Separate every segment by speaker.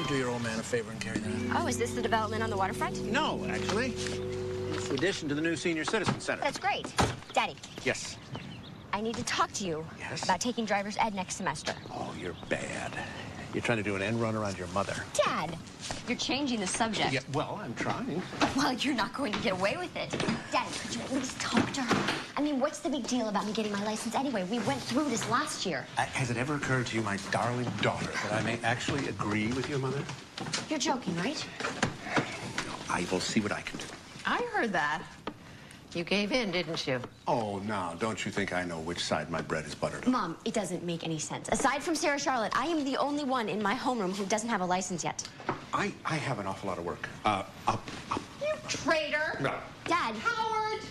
Speaker 1: do your old man a favor and carry that?
Speaker 2: Oh, is this the development on the waterfront?
Speaker 1: No, actually. It's the addition to the new senior citizen center.
Speaker 2: That's great. Daddy.
Speaker 1: Yes.
Speaker 2: I need to talk to you.
Speaker 1: Yes?
Speaker 2: About taking driver's ed next semester.
Speaker 1: Oh, you're bad. You're trying to do an end run around your mother.
Speaker 2: Dad, you're changing the subject.
Speaker 1: Yeah, well, I'm trying.
Speaker 2: Well, you're not going to get away with it. Daddy, could you at least talk to her? I mean, what's the big deal about me getting my license anyway? We went through this last year.
Speaker 1: Has it ever occurred to you, my darling daughter, that I may actually agree with your mother?
Speaker 2: You're joking, right?
Speaker 1: I will see what I can do.
Speaker 3: I heard that. You gave in, didn't you?
Speaker 1: Oh, now, don't you think I know which side my bread is buttered on?
Speaker 2: Mom, it doesn't make any sense. Aside from Sarah Charlotte, I am the only one in my homeroom who doesn't have a license yet.
Speaker 1: I have an awful lot of work. Up.
Speaker 3: You traitor!
Speaker 1: No.
Speaker 2: Dad.
Speaker 3: Howard!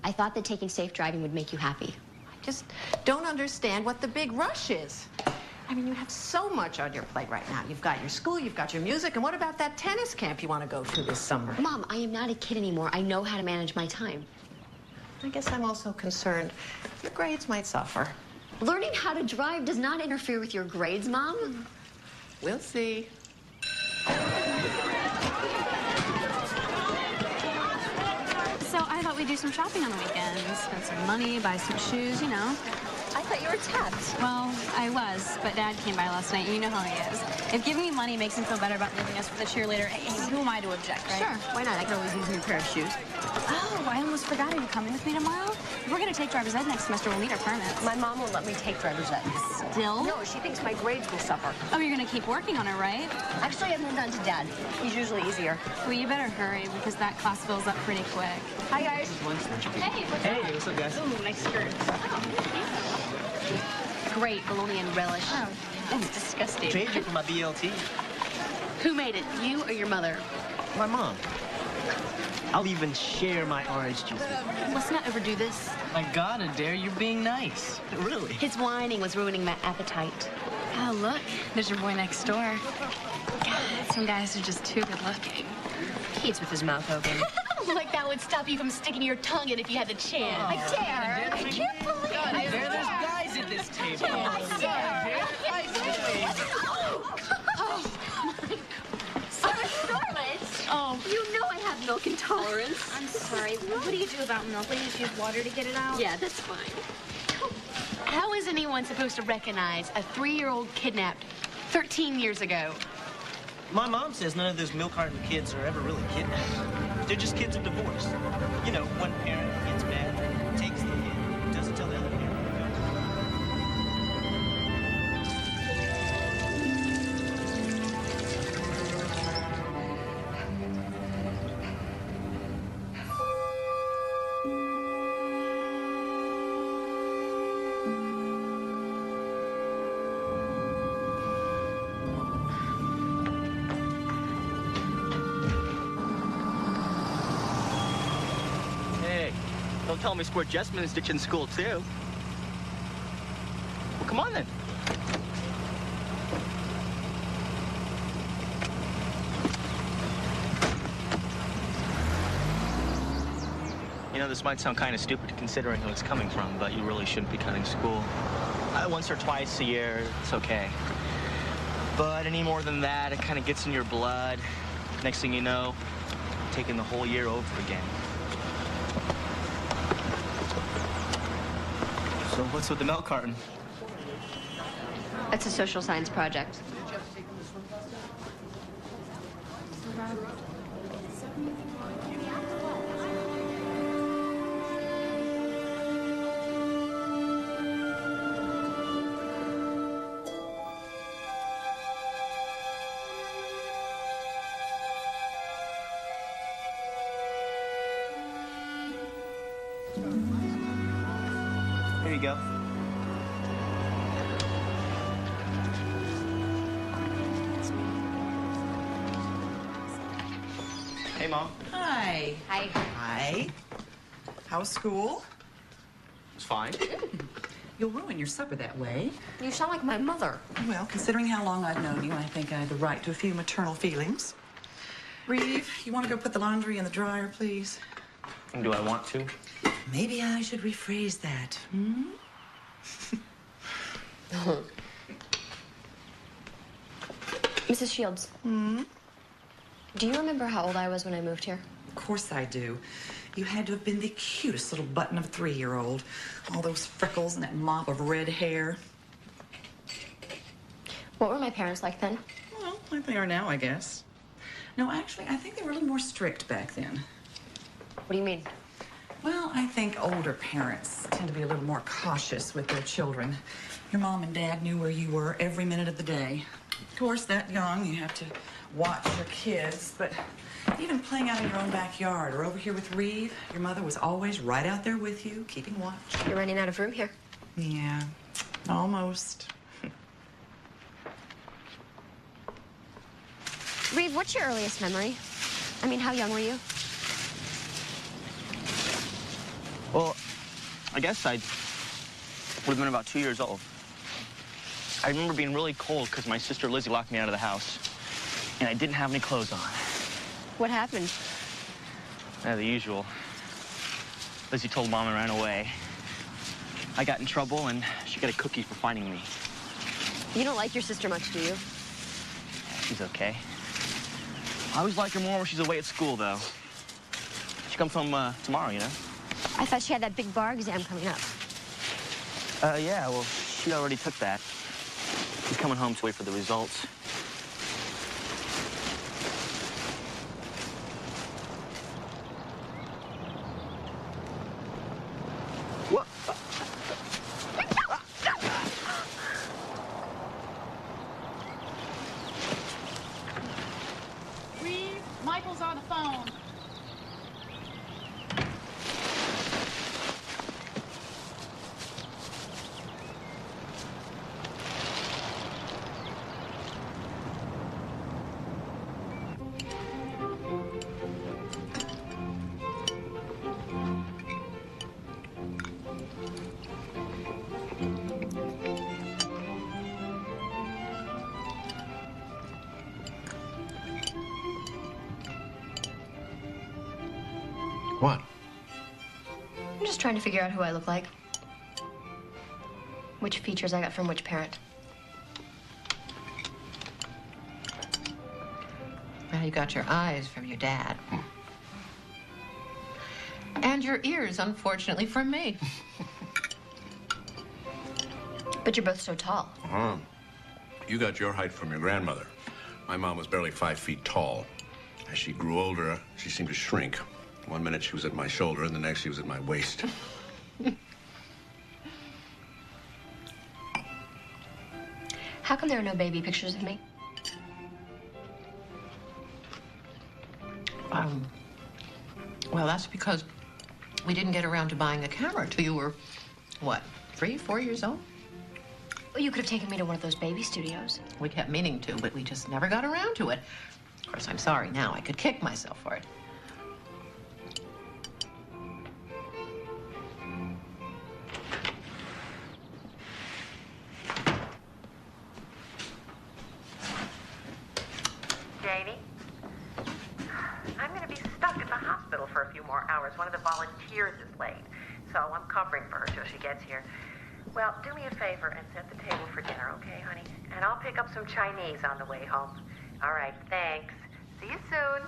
Speaker 2: I thought that taking safe driving would make you happy.
Speaker 3: I just don't understand what the big rush is. I mean, you have so much on your plate right now. You've got your school, you've got your music, and what about that tennis camp you want to go to this summer?
Speaker 2: Mom, I am not a kid anymore. I know how to manage my time.
Speaker 3: I guess I'm also concerned your grades might suffer.
Speaker 2: Learning how to drive does not interfere with your grades, Mom.
Speaker 3: We'll see.
Speaker 4: So I thought we'd do some shopping on the weekends. Spend some money, buy some shoes, you know.
Speaker 2: I thought you were tapped.
Speaker 4: Well, I was, but Dad came by last night. You know how he is. If giving me money makes him feel better about leaving us for the cheerleader, hey, who am I to object, right?
Speaker 2: Sure, why not? I can always use a new pair of shoes.
Speaker 4: Oh, I almost forgot. Are you coming with me tomorrow? If we're going to take driver's ed next semester, we'll need our permits.
Speaker 2: My mom won't let me take driver's ed.
Speaker 4: Still?
Speaker 2: No, she thinks my grades will suffer.
Speaker 4: Oh, you're going to keep working on it, right?
Speaker 2: Actually, I've moved on to Dad. He's usually easier.
Speaker 4: Well, you better hurry because that class fills up pretty quick.
Speaker 2: Hi, guys.
Speaker 4: Hey,
Speaker 5: What's up, guys?
Speaker 4: Ooh, nice skirt.
Speaker 2: Great bologna and relish.
Speaker 4: Oh, that's disgusting.
Speaker 5: Changed it for my BLT.
Speaker 2: Who made it, you or your mother?
Speaker 5: My mom. I'll even share my orange juice.
Speaker 2: Let's not overdo this.
Speaker 5: My God, Adair, you're being nice. Really?
Speaker 2: His whining was ruining my appetite.
Speaker 4: Oh, look, there's your boy next door. God, some guys are just too good looking.
Speaker 2: He eats with his mouth open.
Speaker 6: Like that would stop you from sticking your tongue in if you had the chance.
Speaker 2: I dare. I can't believe it.
Speaker 5: God, Adair, there's guys at this table.
Speaker 2: I dare.
Speaker 6: Sarah Charlotte.
Speaker 2: Oh, you know I have milk intolerance.
Speaker 4: I'm sorry. What do you do about milk? Will you just use water to get it out?
Speaker 2: Yeah, that's fine.
Speaker 6: How is anyone supposed to recognize a 3-year-old kidnapped 13 years ago?
Speaker 5: My mom says none of those milk carton kids are ever really kidnapped. They're just kids of divorce. You know, one parent gets mad, takes the kid, doesn't tell the other parent. Don't tell me Squirt Jessamine is ditching school, too. Well, come on, then. You know, this might sound kind of stupid considering who it's coming from, but you really shouldn't be cutting school. Once or twice a year, it's okay. But any more than that, it kind of gets in your blood. Next thing you know, taking the whole year over again. So what's with the milk carton?
Speaker 2: That's a social science project.
Speaker 5: Here you go. Hey, Mom.
Speaker 7: Hi.
Speaker 2: Hi.
Speaker 7: Hi. How's school?
Speaker 5: It's fine.
Speaker 7: You'll ruin your supper that way.
Speaker 2: You sound like my mother.
Speaker 7: Well, considering how long I've known you, I think I have the right to a few maternal feelings. Reeve, you want to go put the laundry in the dryer, please?
Speaker 5: Do I want to?
Speaker 7: Maybe I should rephrase that,
Speaker 2: Mrs. Shields. Do you remember how old I was when I moved here?
Speaker 7: Of course I do. You had to have been the cutest little button of a 3-year-old. All those freckles and that mop of red hair.
Speaker 2: What were my parents like then?
Speaker 7: Well, like they are now, I guess. No, actually, I think they were a little more strict back then.
Speaker 2: What do you mean?
Speaker 7: Well, I think older parents tend to be a little more cautious with their children. Your mom and dad knew where you were every minute of the day. Of course, that young, you have to watch your kids, but even playing out in your own backyard or over here with Reeve, your mother was always right out there with you, keeping watch.
Speaker 2: You're running out of room here.
Speaker 7: Yeah, almost.
Speaker 2: Reeve, what's your earliest memory? I mean, how young were you?
Speaker 5: Well, I guess I would have been about 2 years old. I remember being really cold because my sister Lizzie locked me out of the house, and I didn't have any clothes on.
Speaker 2: What happened?
Speaker 5: Yeah, the usual. Lizzie told Mom and ran away. I got in trouble, and she got a cookie for finding me.
Speaker 2: You don't like your sister much, do you?
Speaker 5: She's okay. I always like her more when she's away at school, though. She comes home tomorrow, you know?
Speaker 2: I thought she had that big bar exam coming up.
Speaker 5: Yeah, well, she already took that. She's coming home to wait for the results. What?
Speaker 6: Reeve, Michael's on the phone.
Speaker 1: What?
Speaker 2: I'm just trying to figure out who I look like. Which features I got from which parent.
Speaker 3: Well, you got your eyes from your dad. And your ears, unfortunately, from me.
Speaker 2: But you're both so tall.
Speaker 1: You got your height from your grandmother. My mom was barely 5 feet tall. As she grew older, she seemed to shrink. One minute she was at my shoulder, and the next she was at my waist.
Speaker 2: How come there are no baby pictures of me?
Speaker 3: Well, that's because we didn't get around to buying a camera till you were, what, 3, 4 years old?
Speaker 2: Well, you could have taken me to one of those baby studios.
Speaker 3: We kept meaning to, but we just never got around to it. Of course, I'm sorry now. I could kick myself for it.
Speaker 8: Janie? I'm going to be stuck at the hospital for a few more hours. One of the volunteers is late, so I'm covering for her till she gets here. Well, do me a favor and set the table for dinner, okay, honey? And I'll pick up some Chinese on the way home. All right, thanks. See you soon.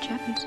Speaker 2: Japanese.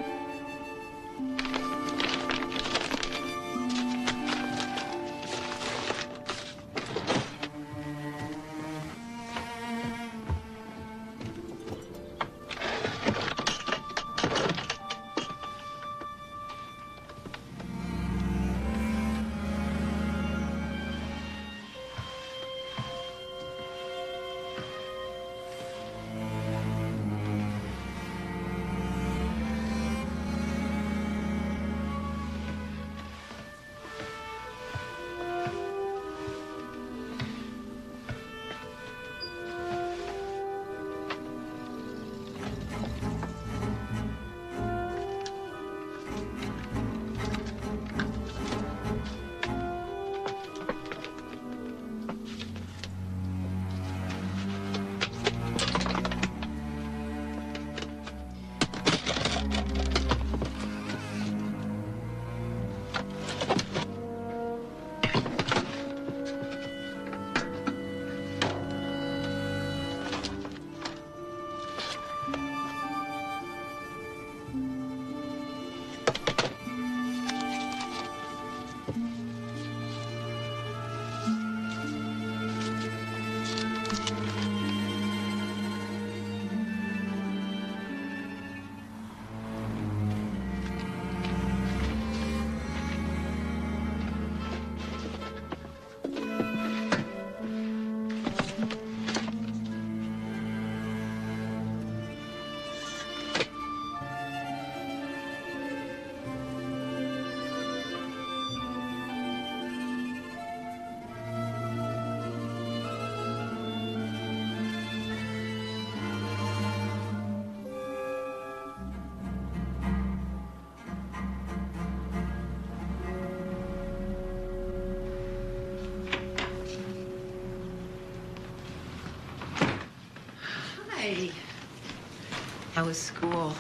Speaker 3: How was school?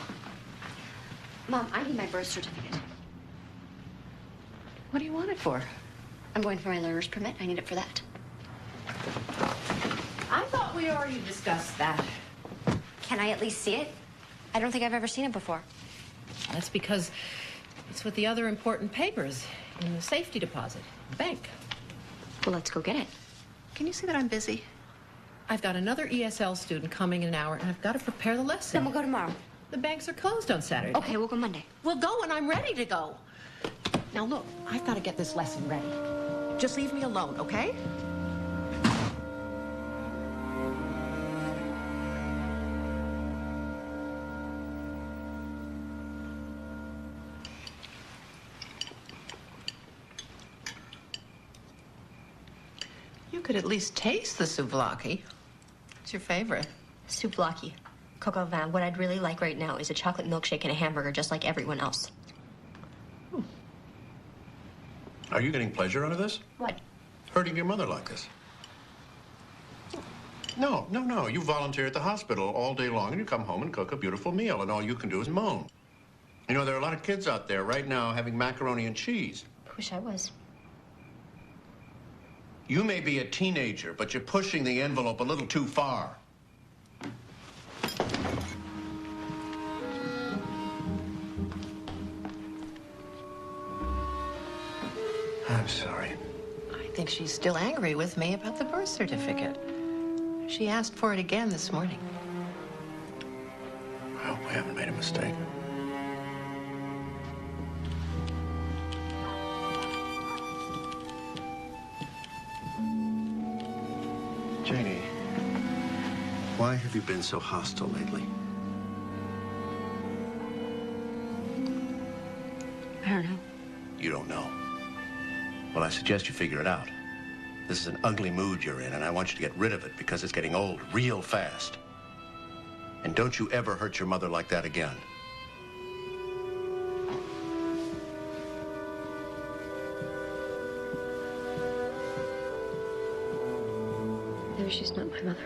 Speaker 2: Mom, I need my birth certificate.
Speaker 3: What do you want it for?
Speaker 2: I'm going for my learner's permit. I need it for that.
Speaker 3: I thought we already discussed that.
Speaker 2: Can I at least see it? I don't think I've ever seen it before.
Speaker 3: That's because it's with the other important papers in the safety deposit, the bank.
Speaker 2: Well, let's go get it.
Speaker 3: Can you see that I'm busy? I've got another ESL student coming in an hour, and I've got to prepare the lesson.
Speaker 2: Then we'll go tomorrow.
Speaker 3: The banks are closed on Saturday.
Speaker 2: Okay, we'll go Monday.
Speaker 3: We'll go when I'm ready to go. Now, look, I've got to get this lesson ready. Just leave me alone, okay? You could at least taste the souvlaki. It's your favorite.
Speaker 2: Souvlaki. Coco Van, what I'd really like right now is a chocolate milkshake and a hamburger just like everyone else.
Speaker 1: Are you getting pleasure out of this?
Speaker 2: What?
Speaker 1: Hurting your mother like this? No. You volunteer at the hospital all day long, and you come home and cook a beautiful meal, and all you can do is moan. You know, there are a lot of kids out there right now having macaroni and cheese.
Speaker 2: Wish I was.
Speaker 1: You may be a teenager, but you're pushing the envelope a little too far. I'm sorry.
Speaker 3: I think she's still angry with me about the birth certificate. She asked for it again this morning.
Speaker 1: I hope we haven't made a mistake. Janie, why have you been so hostile lately?
Speaker 2: I don't know.
Speaker 1: You don't know. Well, I suggest you figure it out. This is an ugly mood you're in, and I want you to get rid of it because it's getting old real fast. And don't you ever hurt your mother like that again.
Speaker 2: Maybe she's not my mother.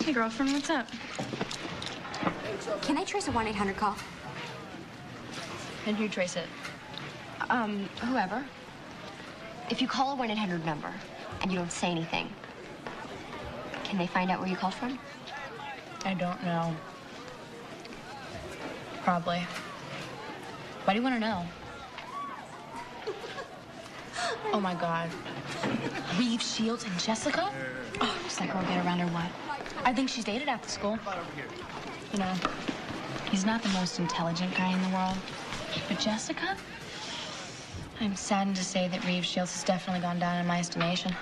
Speaker 4: Hey, girlfriend, what's up?
Speaker 2: Can I trace a 1-800 call?
Speaker 4: And who trace it?
Speaker 2: Whoever. If you call a 1-800 number and you don't say anything, can they find out where you called from?
Speaker 4: I don't know. Probably. Why do you want to know? Oh, my God. Reeve, Shields, and Jessica? Oh, does that girl get around or what? I think she's dated after school. You know, he's not the most intelligent guy in the world. But Jessica? I'm saddened to say that Reeve Shields has definitely gone down in my estimation.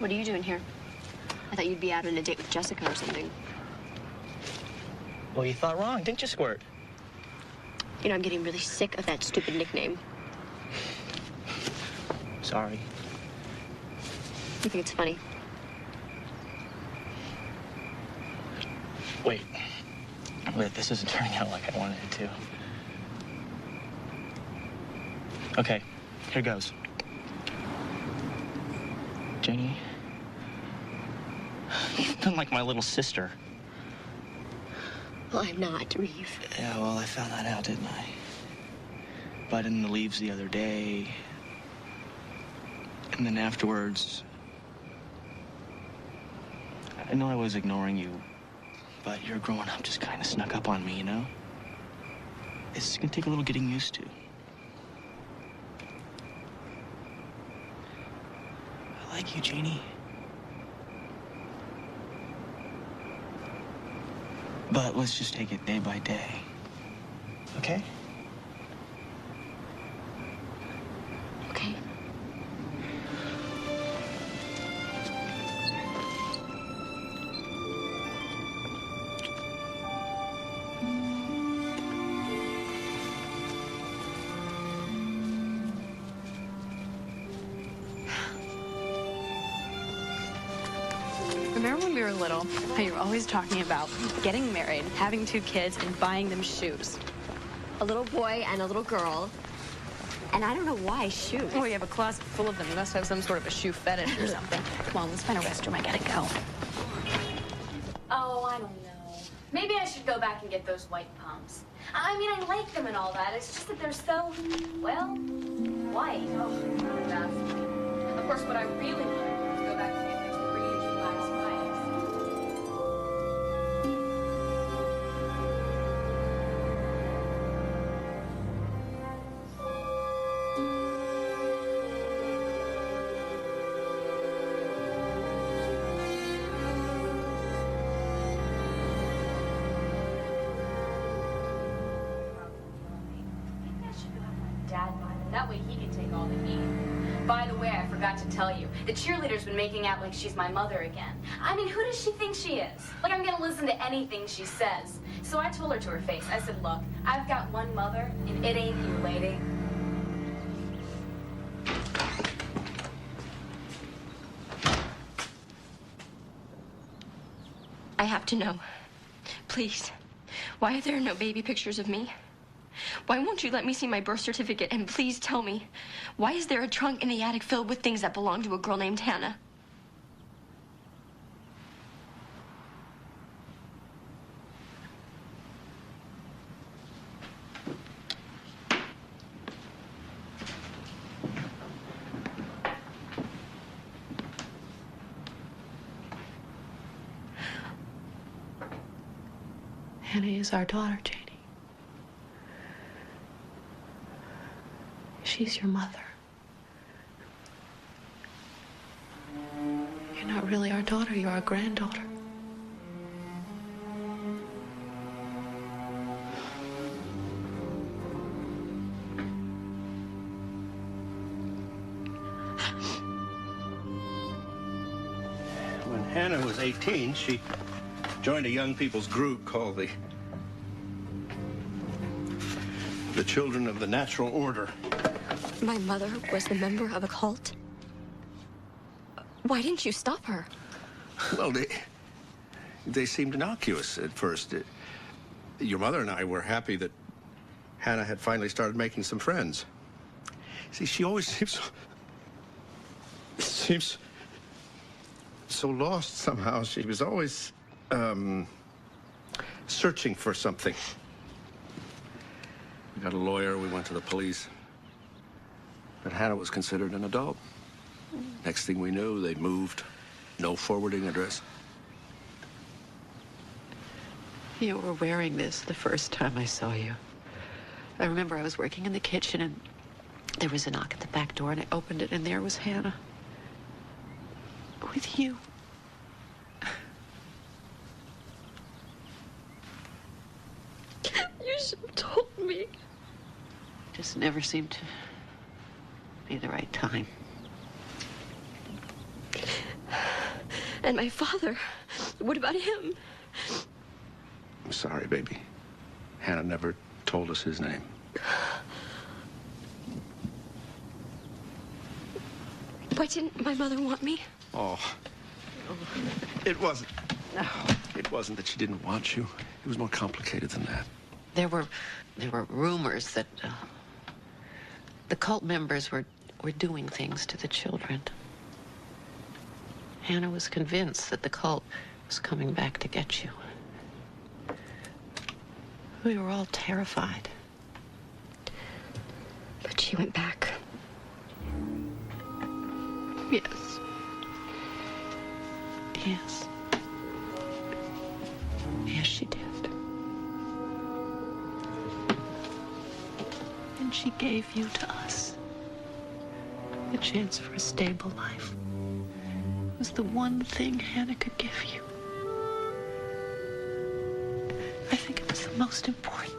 Speaker 2: What are you doing here? I thought you'd be out on a date with Jessica or something.
Speaker 5: Well, you thought wrong, didn't you, Squirt?
Speaker 2: You know, I'm getting really sick of that stupid nickname.
Speaker 5: Sorry.
Speaker 2: You think it's funny?
Speaker 5: Wait, this isn't turning out like I wanted it to. Okay, here goes. Janie, you've been like my little sister.
Speaker 2: Well, I'm not, Reeve.
Speaker 5: Yeah, well, I found that out, didn't I? But in the leaves the other day, and then afterwards, I know I was ignoring you, but your growing up just kind of snuck up on me, you know? It's gonna take a little getting used to. I like you, Janie. But let's just take it day by day. Okay?
Speaker 2: Okay.
Speaker 9: Remember when we were little, how you were always talking about getting married, having 2 kids, and buying them shoes?
Speaker 2: A little boy and a little girl. And I don't know why shoes.
Speaker 9: Oh, you have a closet full of them. You must have some sort of a shoe fetish or something. Come on, let's find a restroom. I gotta go.
Speaker 4: Oh, I don't know. Maybe I should go back and get those white pumps. I mean, I like them and all that. It's just that they're so, well, white. Oh, not enough. Of course, what I really want to do is go back and get those 3-inch black spikes. That way he can take all the heat. By the way, I forgot to tell you, the cheerleader's been making out like she's my mother again. I mean, who does she think she is? Like, I'm gonna listen to anything she says. So I told her to her face, I said, look, I've got one mother, and it ain't you, lady.
Speaker 2: I have to know. Please. Why are there no baby pictures of me? Why won't you let me see my birth certificate? And please tell me, why is there a trunk in the attic filled with things that belong to a girl named Hannah?
Speaker 10: Hannah is our daughter, Janie. She's your mother. You're not really our daughter, you're our granddaughter.
Speaker 1: When Hannah was 18, she joined a young people's group called the Children of the Natural Order.
Speaker 2: My mother was the member of a cult? Why didn't you stop her?
Speaker 1: Well, they seemed innocuous at first. Your mother and I were happy that Hannah had finally started making some friends. See, she always seems so lost somehow. She was always searching for something. We got a lawyer, we went to the police. But Hannah was considered an adult. Next thing we knew, they'd moved. No forwarding address.
Speaker 10: You were wearing this the first time I saw you. I remember I was working in the kitchen and there was a knock at the back door and I opened it and there was Hannah. With you.
Speaker 2: You should have told me.
Speaker 10: Just never seemed to be the right time.
Speaker 2: And my father, what about him?
Speaker 1: I'm sorry, baby. Hannah never told us his name.
Speaker 2: Why didn't my mother want me?
Speaker 1: Oh, it wasn't. No. It wasn't that she didn't want you. It was more complicated than that.
Speaker 10: There were rumors that the cult members were doing things to the children. Hannah was convinced that the cult was coming back to get you. We were all terrified.
Speaker 2: But she went back.
Speaker 10: Yes. Yes. Yes, she did. And she gave you to us. The chance for a stable life. It was the one thing Hannah could give you. I think it was the most important.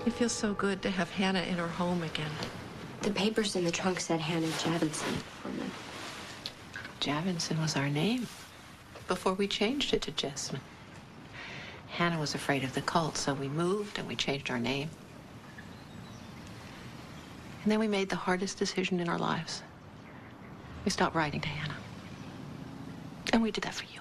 Speaker 3: It feels so good to have Hannah in her home again.
Speaker 2: The papers in the trunk said Hannah Javinson on them.
Speaker 3: Javinson was our name before we changed it to Jessamine. Hannah was afraid of the cult, so we moved and we changed our name. And then we made the hardest decision in our lives. We stopped writing to Hannah. And we did that for you.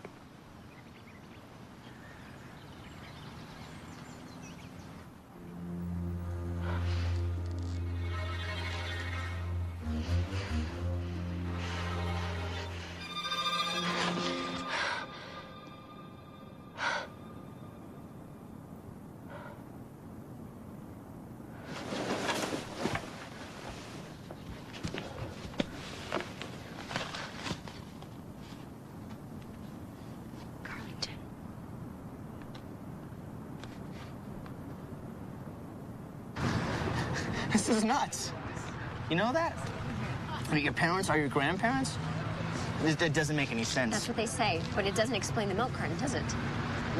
Speaker 5: This is nuts. You know that? I mean, your parents are your grandparents? It doesn't make any sense.
Speaker 2: That's what they say, but it doesn't explain the milk carton, does it?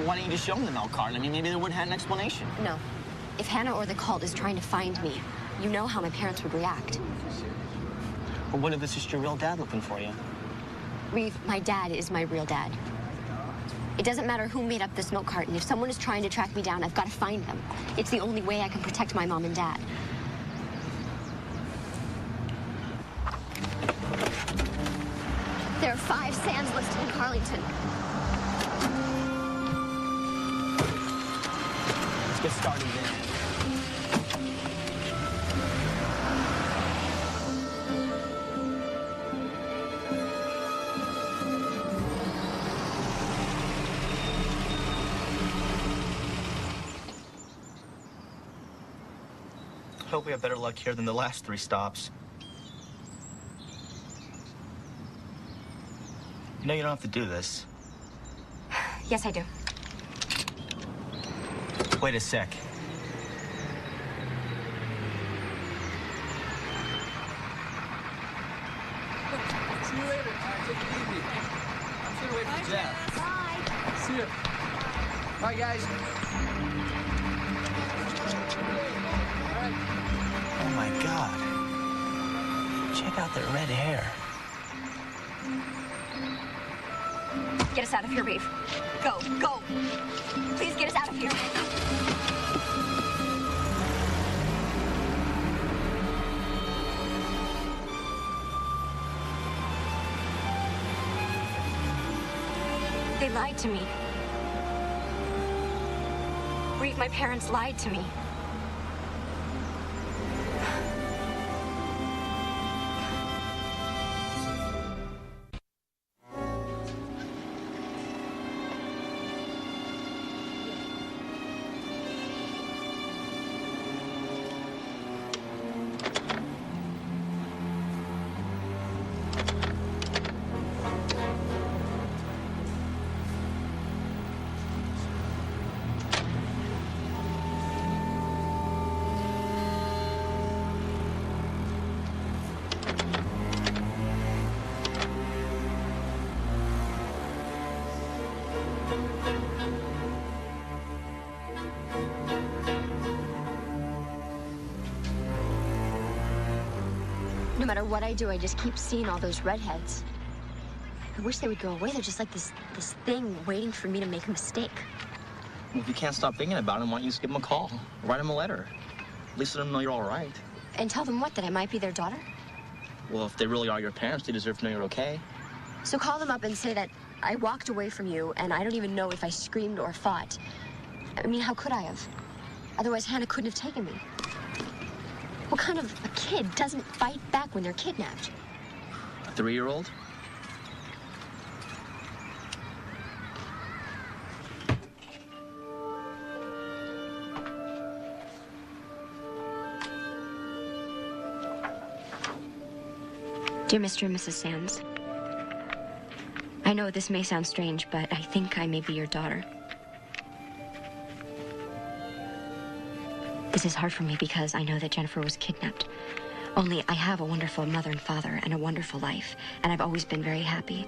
Speaker 5: Why don't you just show them the milk carton? I mean, maybe they would have an explanation.
Speaker 2: No. If Hannah or the cult is trying to find me, you know how my parents would react.
Speaker 5: But what if it's just your real dad looking for you?
Speaker 2: Reeve, my dad is my real dad. It doesn't matter who made up this milk carton. If someone is trying to track me down, I've got to find them. It's the only way I can protect my mom and dad. There are 5 Sands listed in Carlington.
Speaker 5: Let's get started then. I hope we have better luck here than the last 3 stops. You know you don't have to do this.
Speaker 2: Yes, I do.
Speaker 5: Wait a sec.
Speaker 11: See you later. Take it easy. I'm sure to wait for Jeff.
Speaker 2: Bye.
Speaker 11: See you. Bye, guys. All right.
Speaker 5: Oh my God. Check out that red hair.
Speaker 2: Get us out of here, Reeve. Go, go. Please get us out of here. They lied to me. Reeve, my parents lied to me. No matter what I do, I just keep seeing all those redheads. I wish they would go away. They're just like this thing waiting for me to make a mistake.
Speaker 5: Well, if you can't stop thinking about him, why don't you just give him a call? Write him a letter. At least let them know you're all right.
Speaker 2: And tell them what? That I might be their daughter?
Speaker 5: Well, if they really are your parents, they deserve to know you're okay.
Speaker 2: So call them up and say that I walked away from you, and I don't even know if I screamed or fought. I mean, how could I have? Otherwise, Hannah couldn't have taken me. What kind of a kid doesn't fight back when they're kidnapped?
Speaker 5: A 3-year-old?
Speaker 2: Dear Mr. and Mrs. Sands, I know this may sound strange, but I think I may be your daughter. This is hard for me because I know that Jennifer was kidnapped. Only I have a wonderful mother and father and a wonderful life, and I've always been very happy.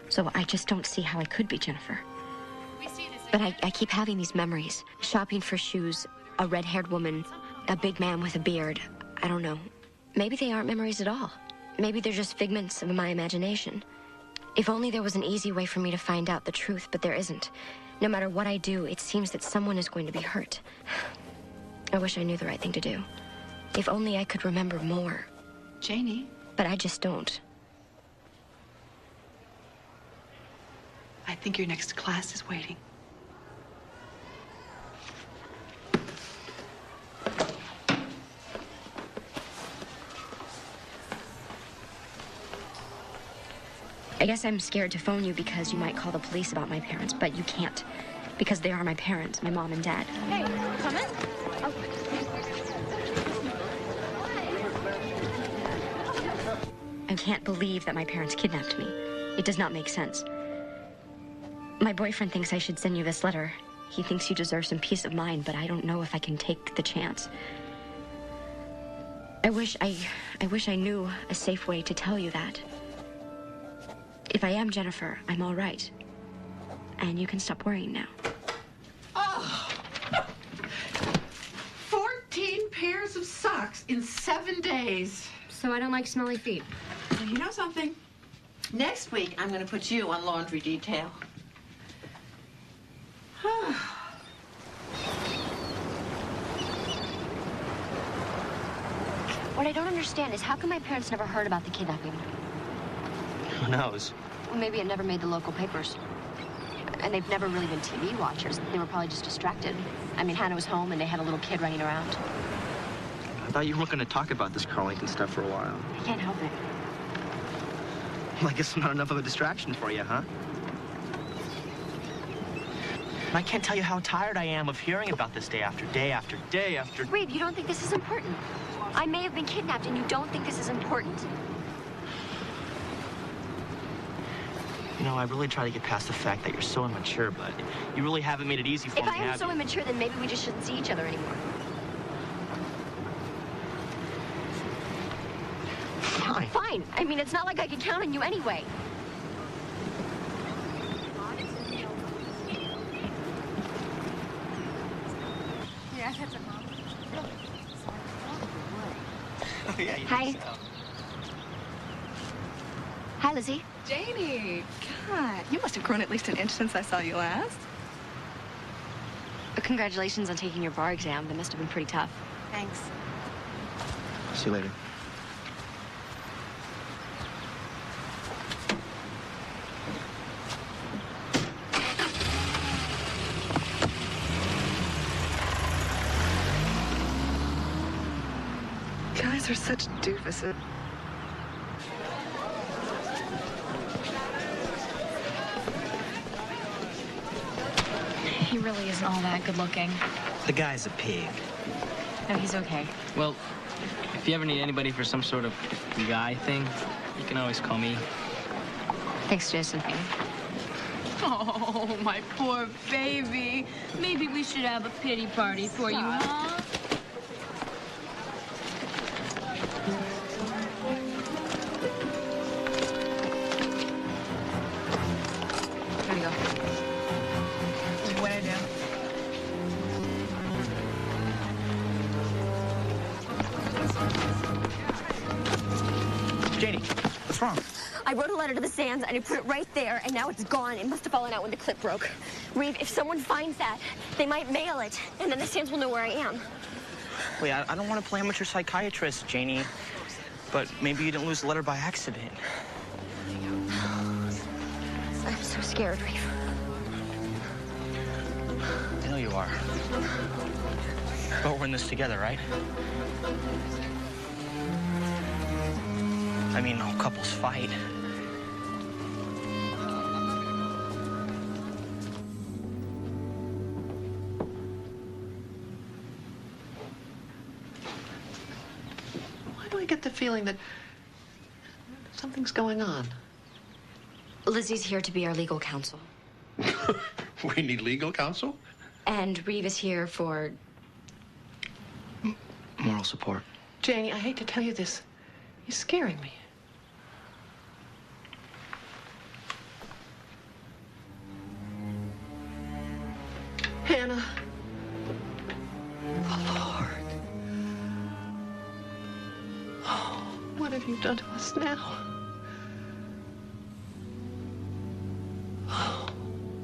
Speaker 2: So I just don't see how I could be Jennifer. But I keep having these memories. Shopping for shoes, a red-haired woman, a big man with a beard. I don't know. Maybe they aren't memories at all. Maybe they're just figments of my imagination. If only there was an easy way for me to find out the truth, but there isn't. No matter what I do, it seems that someone is going to be hurt. I wish I knew the right thing to do. If only I could remember more.
Speaker 10: Janie?
Speaker 2: But I just don't.
Speaker 10: I think your next class is waiting.
Speaker 2: I guess I'm scared to phone you because you might call the police about my parents, but you can't. Because they are my parents, my mom and dad.
Speaker 4: Hey, come in. Oh.
Speaker 2: I can't believe that my parents kidnapped me. It does not make sense. My boyfriend thinks I should send you this letter. He thinks you deserve some peace of mind, but I don't know if I can take the chance. I wish I knew a safe way to tell you that. If I am Jennifer, I'm all right. And you can stop worrying now.
Speaker 3: Oh! 14 pairs of socks in 7 days.
Speaker 2: So I don't like smelly feet.
Speaker 3: Well, you know something? Next week, I'm going to put you on laundry detail.
Speaker 2: What I don't understand is how come my parents never heard about the kidnapping?
Speaker 5: Who knows?
Speaker 2: Well, maybe it never made the local papers. And they've never really been TV watchers. They were probably just distracted. I mean, Hannah was home and they had a little kid running around.
Speaker 5: I thought you weren't going to talk about this Carlington stuff for a while.
Speaker 2: I can't help it.
Speaker 5: Well, I guess I'm not enough of a distraction for you, huh? And I can't tell you how tired I am of hearing about this day after day after day after...
Speaker 2: Reeve, you don't think this is important? I may have been kidnapped and you don't think this is important?
Speaker 5: You know, I really try to get past the fact that you're so immature, but you really haven't made it easy for me.
Speaker 2: If I am so immature, then maybe we just shouldn't see each other anymore.
Speaker 5: Fine.
Speaker 2: Fine. I mean, it's not like I can count on you anyway.
Speaker 5: Oh, yeah,
Speaker 2: Hi. Hi, Lizzie.
Speaker 9: Janie, God, you must have grown at least an inch since I saw you last.
Speaker 2: Congratulations on taking your bar exam. That must have been pretty tough.
Speaker 9: Thanks.
Speaker 5: See you later.
Speaker 9: Guys are such doofuses.
Speaker 4: He really isn't all that good looking.
Speaker 12: The guy's a pig.
Speaker 4: No, he's okay.
Speaker 12: Well, if you ever need anybody for some sort of guy thing, you can always call me.
Speaker 2: Thanks, Jason.
Speaker 4: Oh, my poor baby. Maybe we should have a pity party for you, huh?
Speaker 2: There you go.
Speaker 4: What'd I do?
Speaker 5: Janie, what's wrong?
Speaker 2: I wrote a letter to the Sands and I put it right there, and now it's gone. It must have fallen out when the clip broke. Reeve, if someone finds that, they might mail it, and then the Sands will know where I am.
Speaker 5: Wait, I don't want to play amateur psychiatrist, Janie. But maybe you didn't lose the letter by accident.
Speaker 2: I'm so scared, Reeve.
Speaker 5: I know you are. But we're in this together, right? I mean, all couples fight.
Speaker 10: Why do I get the feeling that something's going on?
Speaker 2: Lizzie's here to be our legal counsel.
Speaker 1: We need legal counsel?
Speaker 2: And Reeve is here for...
Speaker 5: Moral support.
Speaker 10: Janie, I hate to tell you this. You're scaring me. Hannah. Oh, Lord. Oh, what have you done to us now?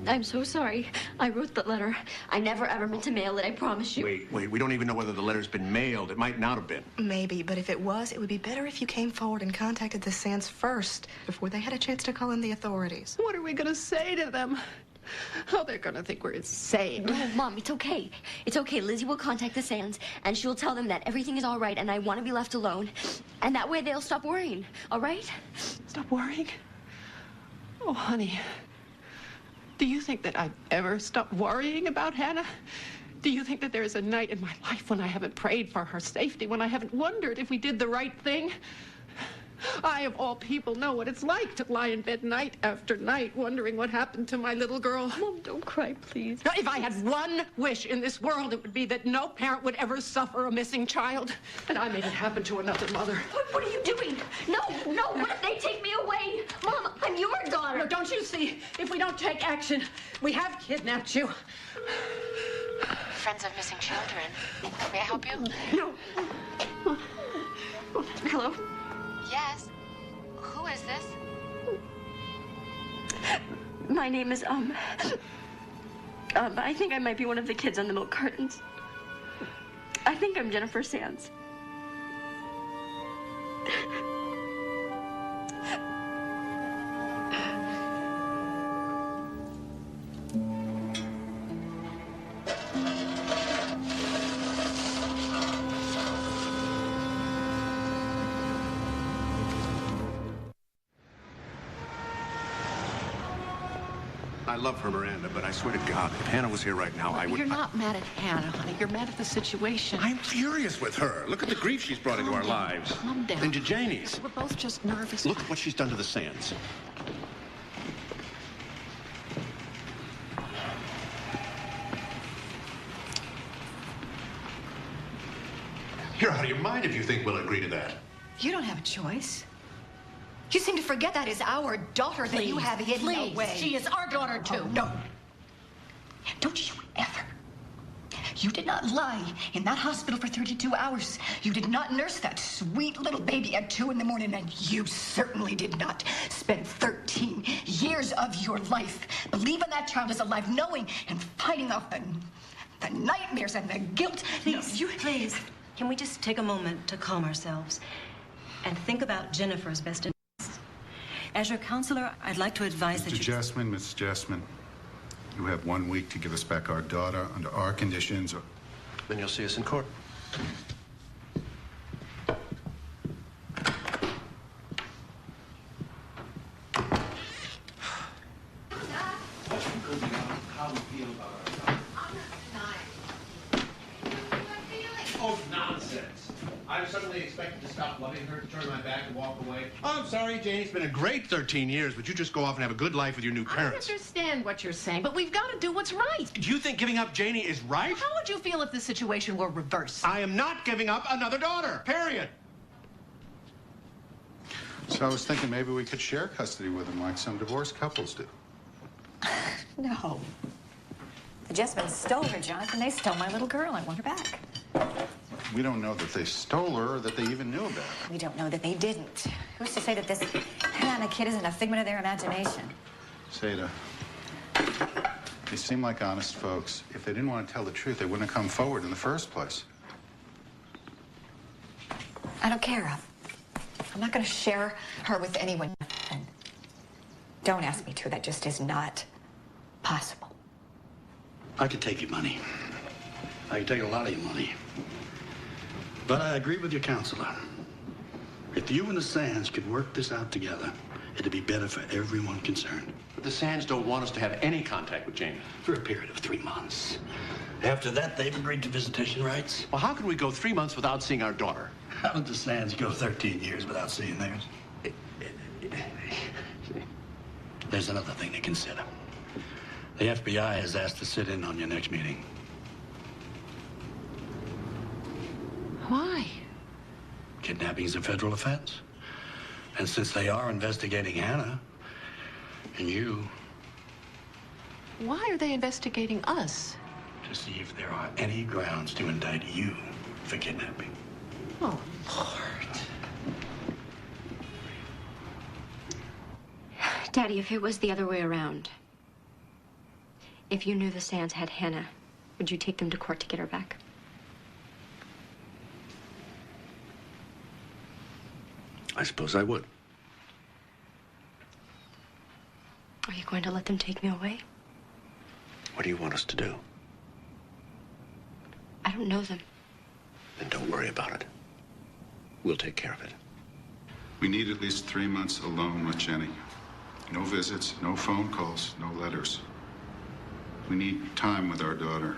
Speaker 2: I'm so sorry. I wrote the letter. I never ever meant to mail it, I promise you.
Speaker 1: Wait. We don't even know whether the letter's been mailed. It might not have been.
Speaker 13: Maybe, but if it was, it would be better if you came forward and contacted the Sands first, before they had a chance to call in the authorities.
Speaker 10: What are we gonna say to them? Oh, they're gonna think we're insane.
Speaker 2: No, Mom, it's okay. It's okay. Lizzie will contact the Sands, and she'll tell them that everything is all right, and I want to be left alone. And that way they'll stop worrying, all right?
Speaker 10: Stop worrying? Oh, honey. Do you think that I'd ever stop worrying about Hannah? Do you think that there is a night in my life when I haven't prayed for her safety, when I haven't wondered if we did the right thing? I, of all people, know what it's like to lie in bed night after night wondering what happened to my little girl.
Speaker 2: Mom, don't cry, please.
Speaker 10: Now, if I had one wish in this world, it would be that no parent would ever suffer a missing child. And I made it happen to another mother.
Speaker 2: What are you doing? No, what if they take me away? Mom, I'm your daughter.
Speaker 10: No, don't you see? If we don't take action, we have kidnapped you.
Speaker 4: Friends of missing children. May I help you?
Speaker 10: No.
Speaker 2: Hello?
Speaker 4: Yes. Who is this?
Speaker 2: My name is, I think I might be one of the kids on the milk cartons. I think I'm Jennifer Sands.
Speaker 1: I love her, Miranda, but I swear to God, if Hannah was here right now, I would...
Speaker 7: You're not mad at Hannah, honey. You're mad at the situation.
Speaker 1: I'm furious with her. Look at the grief she's brought into our lives.
Speaker 7: Calm down.
Speaker 1: And to Janie's.
Speaker 7: We're both just nervous.
Speaker 1: Look at what she's done to the Sands. You're out of your mind if you think we'll agree to that.
Speaker 14: You don't have a choice. You seem to forget that is our daughter that you have hidden away.
Speaker 3: She is our daughter, too.
Speaker 14: Oh, no. Don't you ever. You did not lie in that hospital for 32 hours. You did not nurse that sweet little baby at 2 in the morning, and you certainly did not spend 13 years of your life believing that child is alive, knowing and fighting off the nightmares and the guilt.
Speaker 15: Please, please, can we just take a moment to calm ourselves and think about Jennifer's best interests? As your counselor, I'd like to advise that you...
Speaker 16: Mrs. Jessman, you have 1 week to give us back our daughter under our conditions, or...
Speaker 1: Then you'll see us in court.
Speaker 17: Oh, nonsense. I'm suddenly expected to stop loving her, to turn my back and walk away. Oh, I'm sorry, Jane. It's been a great 13 years, but you just go off and have a good life with your new parents.
Speaker 3: I understand what you're saying, but we've got to do what's right.
Speaker 1: Do you think giving up Janie is right?
Speaker 3: How would you feel if the situation were reversed?
Speaker 1: I am not giving up another daughter, period.
Speaker 16: So I was thinking maybe we could share custody with them like some divorced couples do.
Speaker 14: No. The Jessmans stole her, Jonathan. They stole my little girl. I want her back.
Speaker 16: We don't know that they stole her or that they even knew about her.
Speaker 14: We don't know that they didn't. Who's to say that this Hannah kid isn't a figment of their imagination?
Speaker 16: Seda, they seem like honest folks. If they didn't want to tell the truth, they wouldn't have come forward in the first place.
Speaker 14: I don't care. I'm not going to share her with anyone. And don't ask me to. That just is not possible.
Speaker 18: I could take your money. I could take a lot of your money. But I agree with your counselor. If you and the Sands could work this out together, it'd be better for everyone concerned.
Speaker 1: But the Sands don't want us to have any contact with Janie.
Speaker 18: For a period of 3 months. After that, they've agreed to visitation rights.
Speaker 1: Well, how can we go 3 months without seeing our daughter?
Speaker 18: How did the Sands go 13 years without seeing theirs? There's another thing to consider. The FBI has asked to sit in on your next meeting.
Speaker 7: Why?
Speaker 18: kidnapping is a federal offense. And since they are investigating Hannah and you,
Speaker 10: Why are they investigating us?
Speaker 18: to see if there are any grounds to indict you for kidnapping.
Speaker 10: Oh, Lord.
Speaker 2: Daddy, if it was the other way around, if you knew the Sands had Hannah, would you take them to court to get her back?
Speaker 1: I suppose I would.
Speaker 2: Are you going to let them take me away?
Speaker 1: What do you want us to do?
Speaker 2: I don't know them.
Speaker 1: Then don't worry about it. We'll take care of it.
Speaker 16: We need at least 3 months alone with Jenny. No visits, no phone calls, no letters. We need time with our daughter.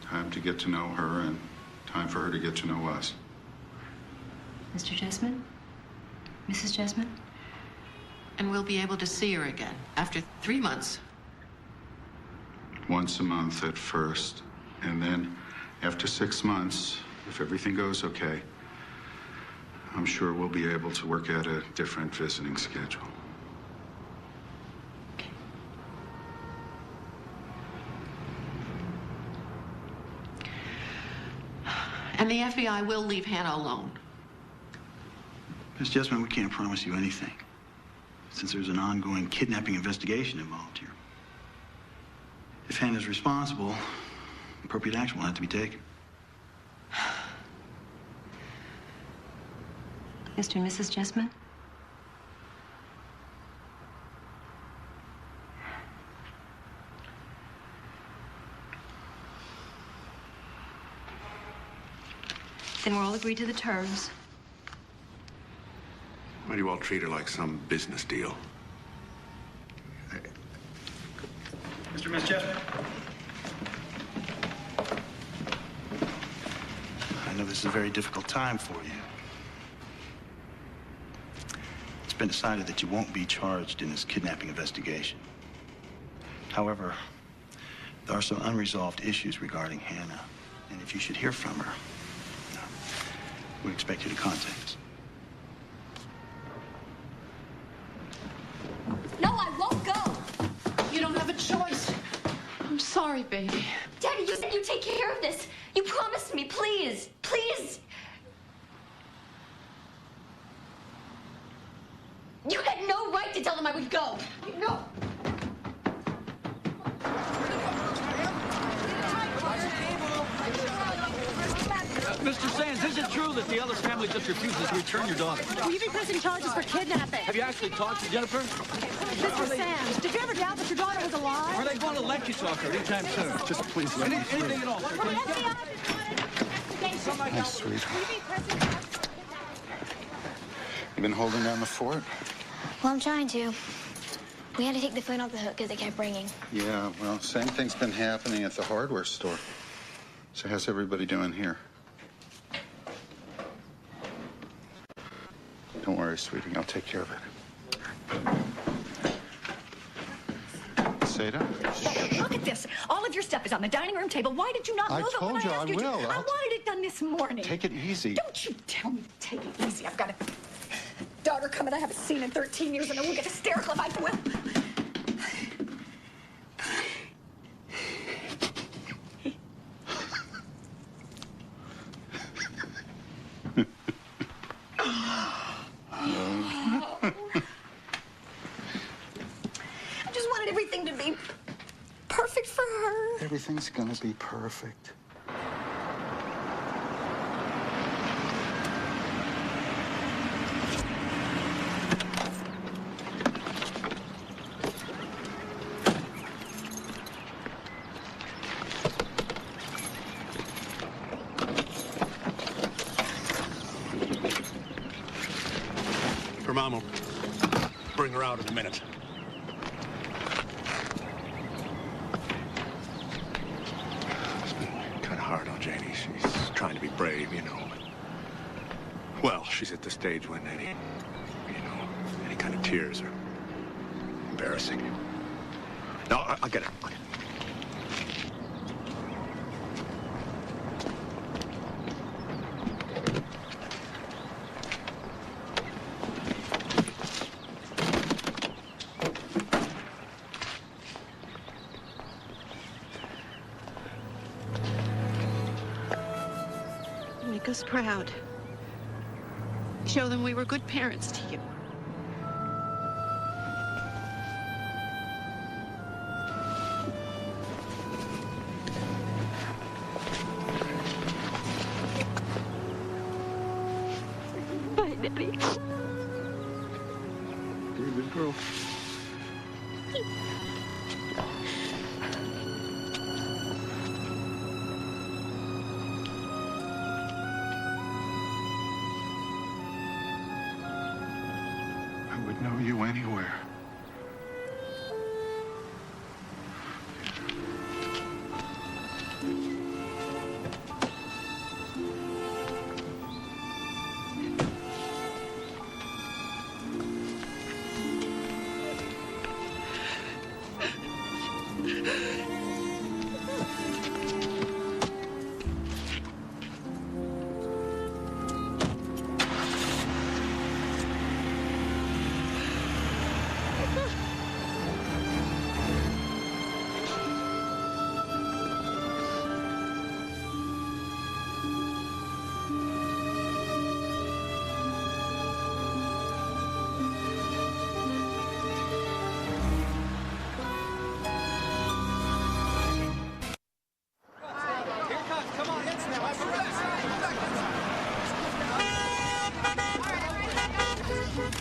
Speaker 16: Time to get to know her and time for her to get to know us.
Speaker 15: Mr. Jessamine? Mrs. Jessamine?
Speaker 10: And we'll be able to see her again after 3 months.
Speaker 16: Once a month at first, and then after 6 months, if everything goes okay, I'm sure we'll be able to work out a different visiting schedule.
Speaker 10: And the FBI will leave Hannah alone.
Speaker 18: Miss Jessamine, we can't promise you anything, since there's an ongoing kidnapping investigation involved here. If Hannah's responsible, appropriate action will have to be taken.
Speaker 15: Mr. and Mrs. Jessamine? Then we're all agreed to the terms.
Speaker 1: Why do you all treat her like some business deal?
Speaker 18: Mr. and Miss Jessamine. I know this is a very difficult time for you. It's been decided that you won't be charged in this kidnapping investigation. However, there are some unresolved issues regarding Hannah, and if you should hear from her, we expect you to contact us.
Speaker 2: No, I won't go.
Speaker 10: You don't have a choice. I'm sorry, baby.
Speaker 2: Daddy, you said you'd take care of this. You promised me, please. Please. You had no right to tell them I would go. No.
Speaker 11: Mr. Sands, is it true that the other family just refuses to return your daughter?
Speaker 19: Will you be pressing charges for kidnapping?
Speaker 11: Have you actually talked to Jennifer?
Speaker 19: Mr. Sands, did you ever doubt that your daughter was alive?
Speaker 11: Are they going to let you talk to her anytime soon?
Speaker 16: Just please let me through.
Speaker 11: Anything at all, sir.
Speaker 16: Hi, sweetheart. You been holding down the fort?
Speaker 20: Well, I'm trying to. We had to take the phone off the hook because it kept ringing.
Speaker 16: Yeah, well, same thing's been happening at the hardware store. So how's everybody doing here? Don't worry, sweetie. I'll take care of it. Seda?
Speaker 14: Look at this. All of your stuff is on the dining room table. Why did you not move it when I asked you to? I wanted it done this morning.
Speaker 16: Take it easy.
Speaker 14: Don't you tell me to take it easy. I've got a daughter coming I haven't seen in 13 years, and I will get hysterical if I do it. I just wanted everything to be perfect for her.
Speaker 16: Everything's gonna be perfect.
Speaker 1: Her mom will bring her out in a minute. It's been kind of hard on Janie. She's trying to be brave, you know. Well, she's at the stage when any kind of tears are embarrassing. No, I'll get it.
Speaker 10: Make us proud. Show them we were good parents to you.
Speaker 2: Bye, Daddy.
Speaker 16: You're a good girl. I would know you anywhere.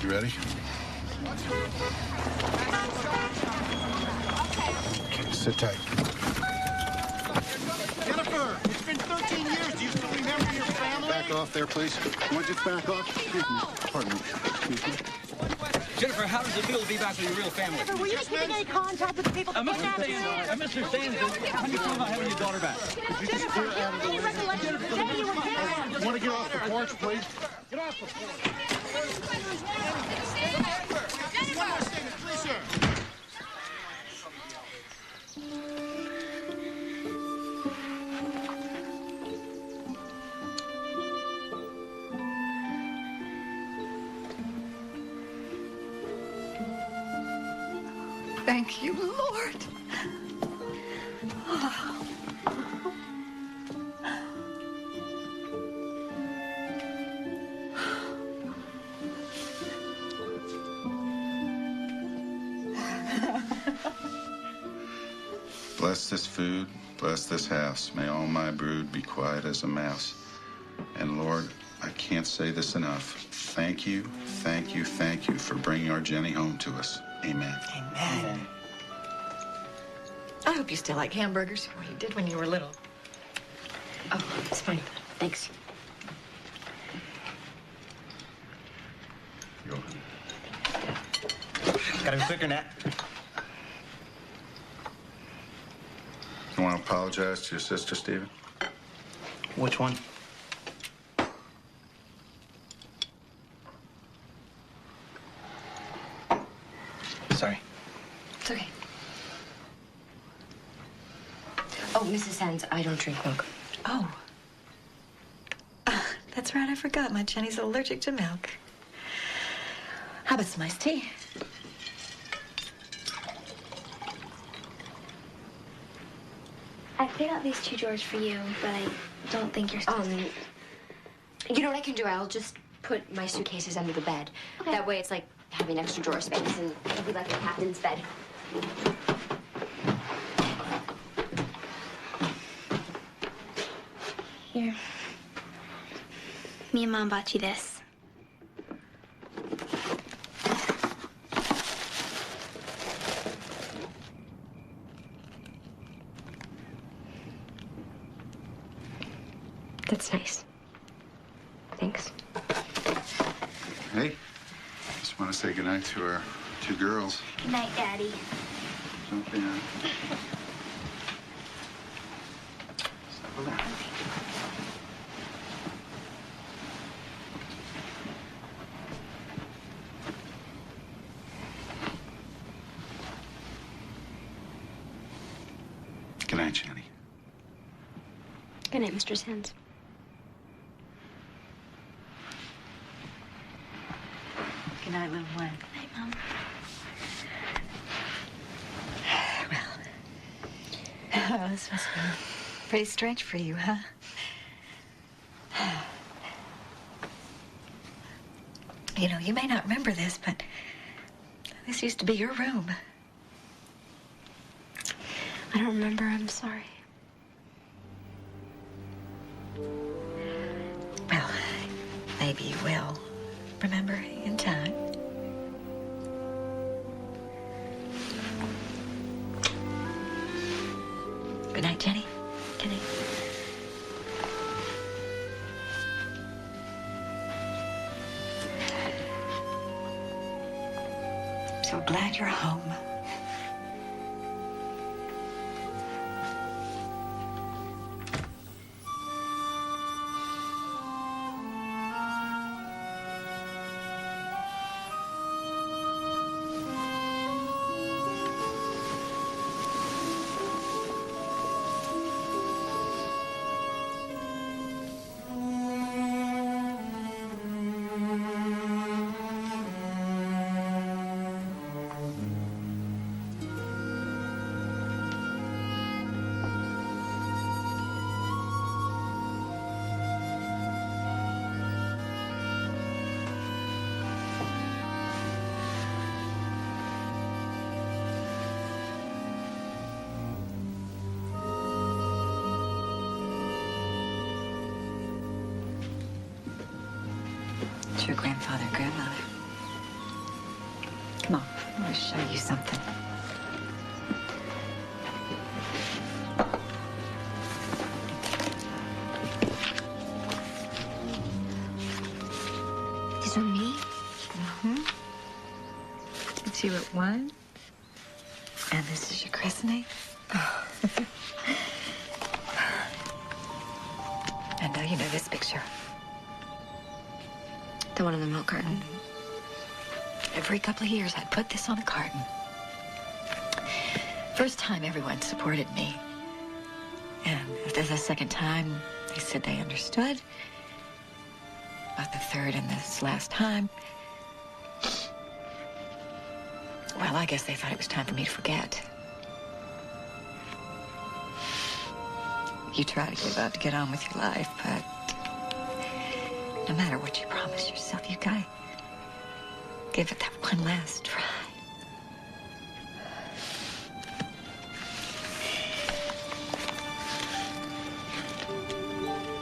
Speaker 16: You ready? Okay, sit tight.
Speaker 17: Jennifer, it's been 13 years. Do you still remember your family?
Speaker 16: Back off there, please. You want to just back off? Excuse me. Pardon me. Excuse me.
Speaker 11: Jennifer, how does it feel to be back with your real family?
Speaker 19: Jennifer, were you keeping any contact with the people that kidnapped you?
Speaker 11: Mr. Sands, how do you feel about having your daughter back?
Speaker 19: Jennifer, do you have any recollection of the day you were kidnapped?
Speaker 16: Want to get off the porch, please?
Speaker 17: Get off the porch. One more statement, please, sir.
Speaker 14: Thank you, Lord. Oh.
Speaker 16: Bless this food, bless this house. May all my brood be quiet as a mouse. And Lord, I can't say this enough. Thank you, thank you, thank you for bringing our Jenny home to us. Amen.
Speaker 3: Amen. I hope you still like hamburgers. Well, you did when you were little.
Speaker 2: Oh, it's fine. Thanks.
Speaker 5: Gotta be quicker, Nat.
Speaker 16: You want to apologize to your sister, Stephen?
Speaker 5: Which one? Sorry.
Speaker 2: It's okay. Oh, Mrs. Sands, I don't drink milk.
Speaker 13: Oh. That's right, I forgot. My Jenny's allergic to milk. How about some iced tea?
Speaker 20: I cleared out these 2 drawers for you, but I don't think you're supposed to.
Speaker 2: You know what I can do? I'll just put my suitcases under the bed.
Speaker 20: Okay.
Speaker 2: That way it's like having extra drawer space, and it'll be like the captain's bed.
Speaker 20: Here. Me and Mom bought you this.
Speaker 2: That's nice. Thanks.
Speaker 16: Hey, just want to say goodnight to our 2 girls.
Speaker 20: Good night, Daddy.
Speaker 16: Something. Settle down. Good night, Jenny.
Speaker 2: Good night, Mr. Sands.
Speaker 3: Good night, little one.
Speaker 20: Good night, Mom.
Speaker 13: Oh, this must be pretty strange for you, huh?
Speaker 14: You know, you may not remember this, but this used to be your room.
Speaker 2: I don't remember. I'm sorry.
Speaker 14: Well, maybe you will remember in time. Good night, Jenny. Good night. I'm so glad you're home. It's your grandfather and grandmother. Come on, I want to show you something. These are me? Mm-hmm. It's you at 1. And this is your christening. Oh. I know you know this picture.
Speaker 2: The one in the milk carton.
Speaker 14: Every couple of years, I'd put this on a carton. First time, everyone supported me. And after the second time, they said they understood. About the third and this last time, well, I guess they thought it was time for me to forget. You try to give up to get on with your life, but no matter what you promise yourself, you gotta give it that one last try.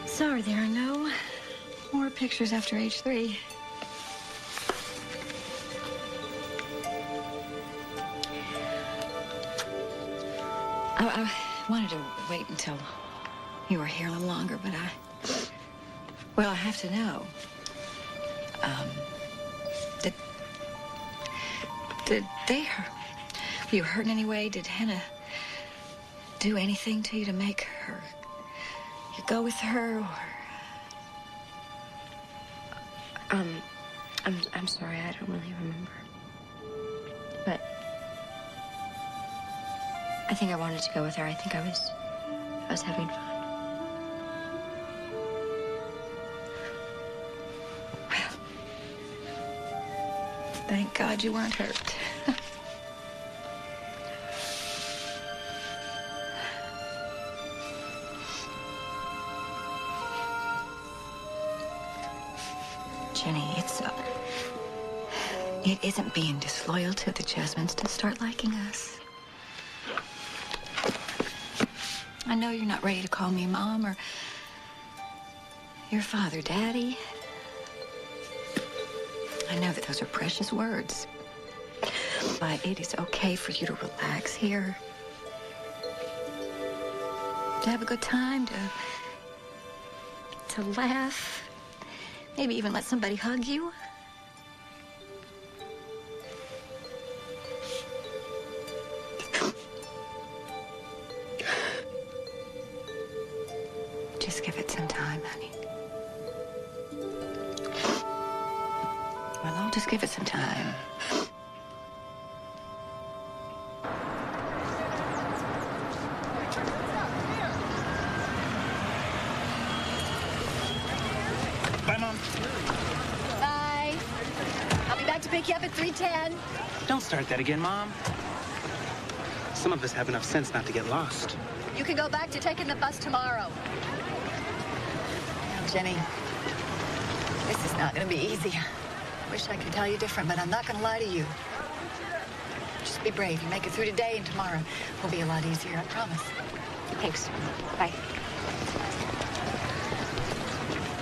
Speaker 14: Sorry, there are no more pictures after age 3. I wanted to wait until you were here a little longer, but well, I have to know. Did they hurt? Were you hurt in any way? Did Hannah do anything to you to make her you go with her, or?
Speaker 2: I'm sorry, I don't really remember. But I think I wanted to go with her. I think I was having fun.
Speaker 14: Thank God you weren't hurt. Jenny, it isn't being disloyal to the Jasmines to start liking us. I know you're not ready to call me Mom or your father, Daddy. I know that those are precious words, but it is okay for you to relax here, to have a good time, to laugh, maybe even let somebody hug you. Just give it some time, honey. Well, I'll just give it some time.
Speaker 21: Bye, Mom.
Speaker 22: Bye. I'll be back to pick you up at 3:10.
Speaker 21: Don't start that again, Mom. Some of us have enough sense not to get lost.
Speaker 22: You can go back to taking the bus tomorrow.
Speaker 14: Jenny, this is not going to be easy. wish I could tell you different, but I'm not going to lie to you. Just be brave. You make it through today, and tomorrow will be a lot easier, I promise.
Speaker 2: Thanks. Bye.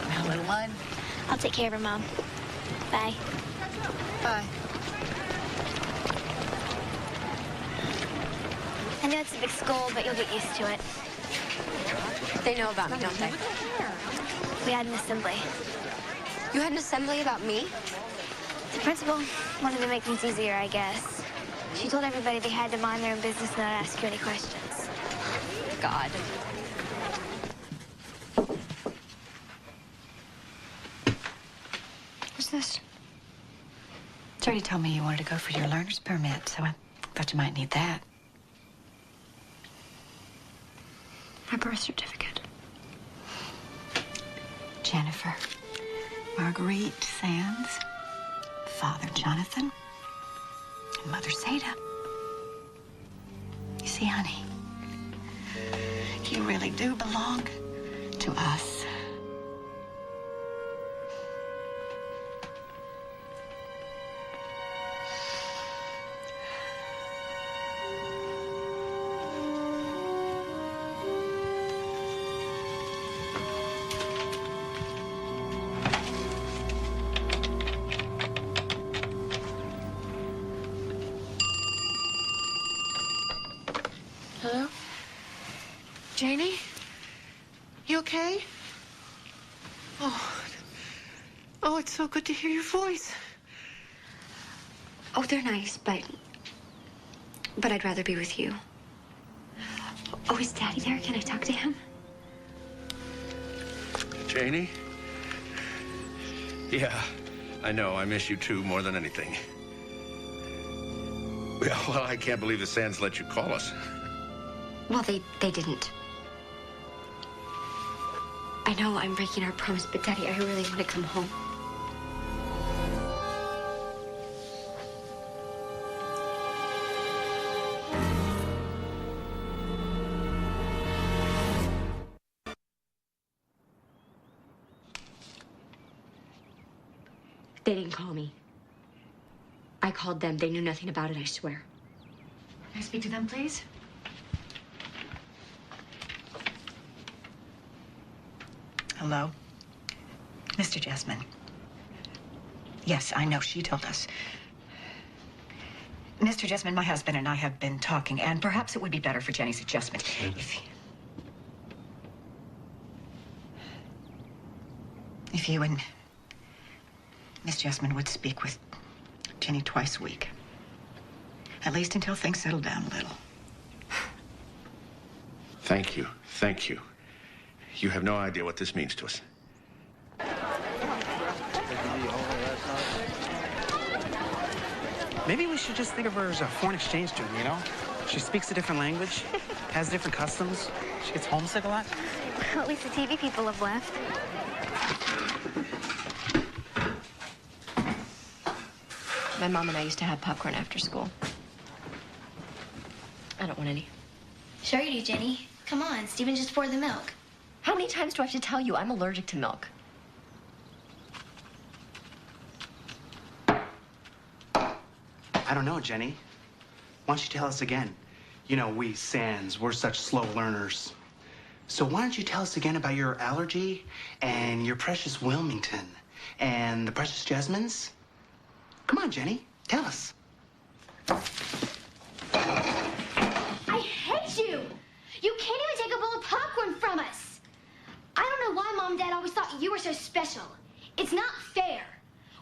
Speaker 14: Now, little one.
Speaker 20: I'll take care of her, Mom. Bye.
Speaker 14: Bye.
Speaker 20: I know it's a big school, but you'll get used to it.
Speaker 2: They know about me, don't they?
Speaker 20: We had an assembly.
Speaker 2: You had an assembly about me?
Speaker 20: The principal wanted to make things easier, I guess. She told everybody they had to mind their own business and not ask you any questions.
Speaker 2: God.
Speaker 14: What's this? Jerry told me you wanted to go for your learner's permit, so I thought you might need that.
Speaker 2: My birth certificate.
Speaker 14: Jennifer, Marguerite Sands, Father Jonathan, and Mother Seda. You see, honey, you really do belong to us.
Speaker 10: Hello? Janie? You okay? Oh, it's so good to hear your voice.
Speaker 2: Oh, they're nice, but I'd rather be with you. Oh, is Daddy there? Can I talk to him?
Speaker 1: Janie? Yeah, I know. I miss you too more than anything. Well, I can't believe the Sands let you call us.
Speaker 2: Well, they didn't. I know I'm breaking our promise, but Daddy, I really want to come home. They didn't call me. I called them. They knew nothing about it, I swear.
Speaker 14: Can I speak to them, please? Hello? Mr. Jessamine. Yes, I know. She told us. Mr. Jessamine, my husband and I have been talking, and perhaps it would be better for Jenny's adjustment if you and Miss Jessamine would speak with Jenny twice a week. At least until things settle down a little.
Speaker 1: Thank you. Thank you. You have no idea what this means to us.
Speaker 21: Maybe we should just think of her as a foreign exchange student, you know? She speaks a different language, has different customs. She gets homesick a lot.
Speaker 20: At least the TV people have left.
Speaker 2: My mom and I used to have popcorn after school. I don't want any.
Speaker 20: Sure you do, Jenny. Come on, Stephen just poured the milk.
Speaker 2: How many times do I have to tell you I'm allergic to milk?
Speaker 21: I don't know, Jenny. Why don't you tell us again? You know, we Sands, we're such slow learners. So why don't you tell us again about your allergy and your precious Wilmington and the precious Jasmines? Come on, Jenny, tell us.
Speaker 20: I hate you! You can't even take a bowl of popcorn from us! I don't know why Mom and Dad always thought you were so special. It's not fair.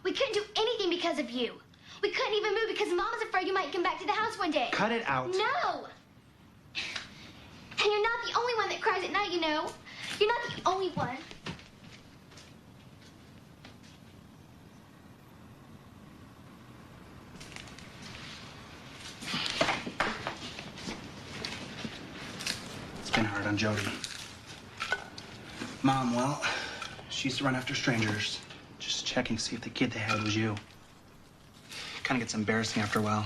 Speaker 20: We couldn't do anything because of you. We couldn't even move because Mom was afraid you might come back to the house one day.
Speaker 21: Cut it out.
Speaker 20: No! And you're not the only one that cries at night, you know. You're not the only one.
Speaker 21: It's been hard on Jody. Mom, well, she used to run after strangers, just checking to see if the kid they had was you. Kind of gets embarrassing after a while.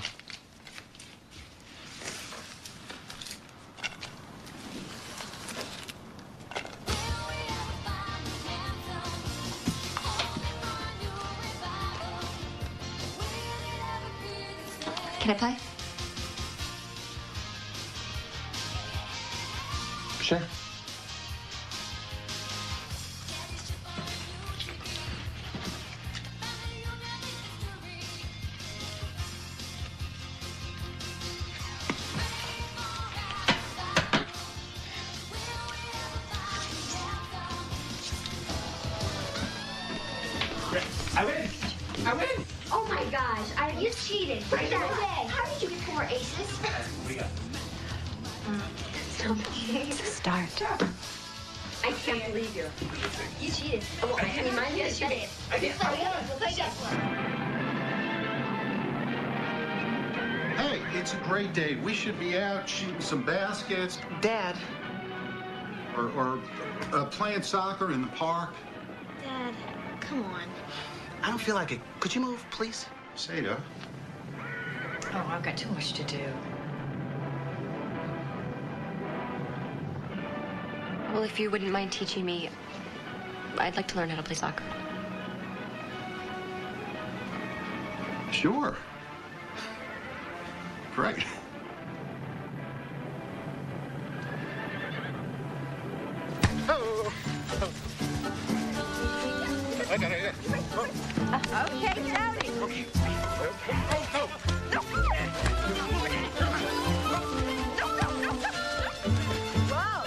Speaker 2: Can I play?
Speaker 6: Sure.
Speaker 20: I win! I win! Oh my gosh, you cheated. Put that away. How did you get 4 aces?
Speaker 6: We got
Speaker 2: Start.
Speaker 20: I can't believe you. You cheated. Well, I mean, mine is better. We'll play again.
Speaker 16: Hey, it's a great day. We should be out shooting some baskets.
Speaker 21: Dad.
Speaker 16: Or playing soccer in the park.
Speaker 20: Dad, come on.
Speaker 21: I don't feel like it. Could you move, please?
Speaker 16: Seda.
Speaker 2: Oh, I've got too much to do. Well, if you wouldn't mind teaching me, I'd like to learn how to play soccer.
Speaker 16: Sure. Great.
Speaker 17: Oh. I got it.
Speaker 19: Okay, Kelly.
Speaker 17: Okay. Oh, no.
Speaker 19: Wow.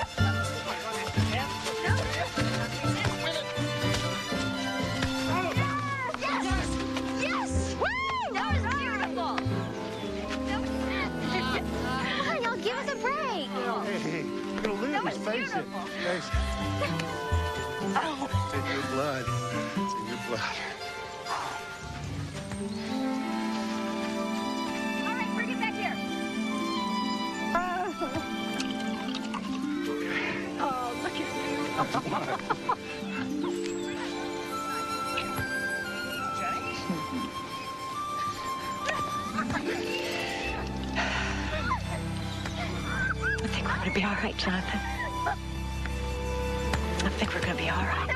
Speaker 19: Yes! Woo! That was beautiful.
Speaker 20: Come on, y'all, give us a break.
Speaker 17: Hey, you're gonna lose.
Speaker 19: That was
Speaker 17: Face it.
Speaker 19: beautiful.
Speaker 17: Face it.
Speaker 19: Oh.
Speaker 17: It's in your blood. It's in your blood.
Speaker 19: All right, bring it back here. Oh, look at you.
Speaker 2: I think we're going to be all right, Jonathan. I think we're going to be all right.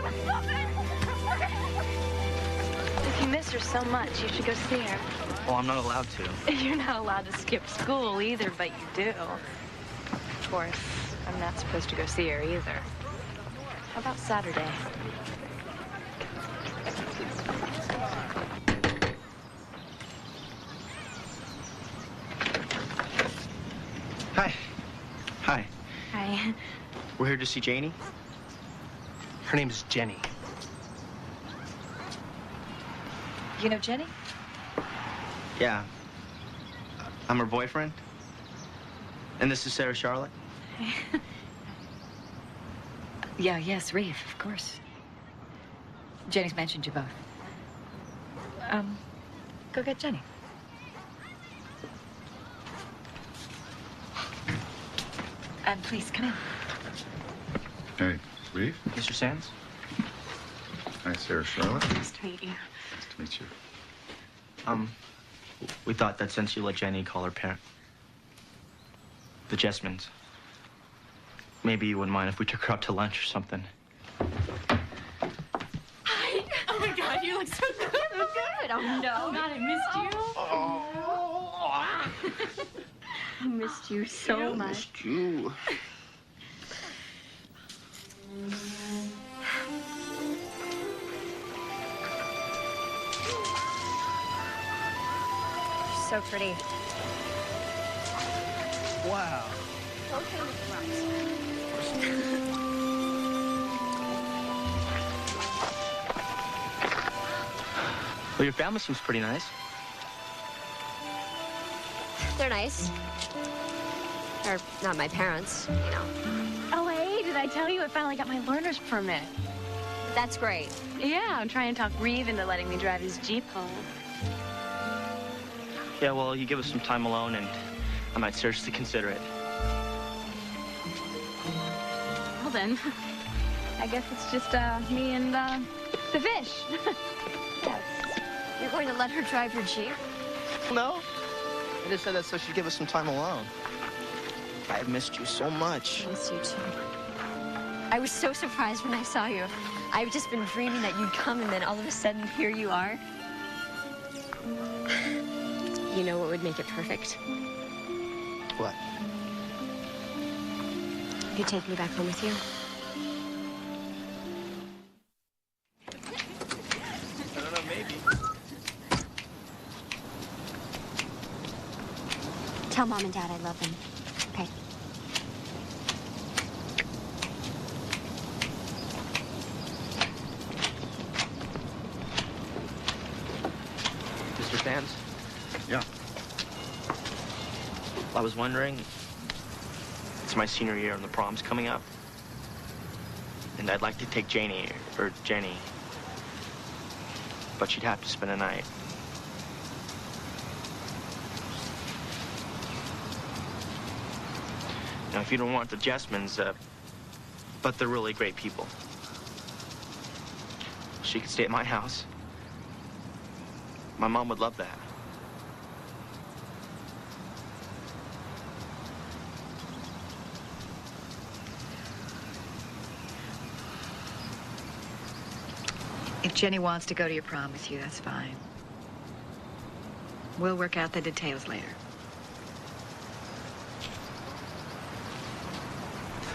Speaker 4: If you miss her so much, you should go see her.
Speaker 5: Well, I'm not allowed to.
Speaker 4: You're not allowed to skip school either, but you do. Of course, I'm not supposed to go see her either. How about Saturday?
Speaker 5: Hi. Hi.
Speaker 4: Hi.
Speaker 5: We're here to see Janie.
Speaker 12: Her name is Jenny.
Speaker 4: You know Jenny?
Speaker 5: Yeah. I'm her boyfriend. And this is Sarah Charlotte.
Speaker 4: Yes, Reeve, of course. Jenny's mentioned you both. Go get Jenny. And please, come in.
Speaker 16: Hey, Reeve.
Speaker 5: Mr. Sands?
Speaker 16: Hi, Sarah Charlotte.
Speaker 4: Nice to meet you.
Speaker 16: Nice to meet you.
Speaker 5: We thought that since you let Jenny call her parent, the Jessmans, maybe you wouldn't mind if we took her out to lunch or something.
Speaker 4: Hi. Oh my God, you look so good. Good. Oh no. Oh God, I missed you. I missed you so much.
Speaker 16: Missed you.
Speaker 2: So pretty.
Speaker 5: Wow.
Speaker 2: Okay,
Speaker 5: Well, your family seems pretty nice.
Speaker 2: They're nice. They're not my parents, you know.
Speaker 4: Oh, hey, did I tell you I finally got my learner's permit?
Speaker 2: That's great.
Speaker 4: Yeah, I'm trying to talk Reeve into letting me drive his Jeep home.
Speaker 5: Yeah, well, you give us some time alone, and I might seriously consider it.
Speaker 4: Well, then, I guess it's just me and the fish.
Speaker 2: Yes. You're going to let her drive your Jeep?
Speaker 5: No. I just said that so she'd give us some time alone. I've missed you so much.
Speaker 2: I missed you, too. I was so surprised when I saw you. I've just been dreaming that you'd come, and then all of a sudden, here you are. You know what would make it perfect?
Speaker 21: What?
Speaker 2: You take me back home with you?
Speaker 5: I don't know, maybe.
Speaker 20: Tell Mom and Dad I love them. Okay.
Speaker 5: Mr. Sands?
Speaker 18: Yeah.
Speaker 5: I was wondering, it's my senior year and the prom's coming up. And I'd like to take Jenny, but she'd have to spend a night. Now, if you don't want the Jessmans, but they're really great people. She could stay at my house. My mom would love that.
Speaker 6: If Jenny wants to go to your prom with you, that's fine. We'll work out the details later.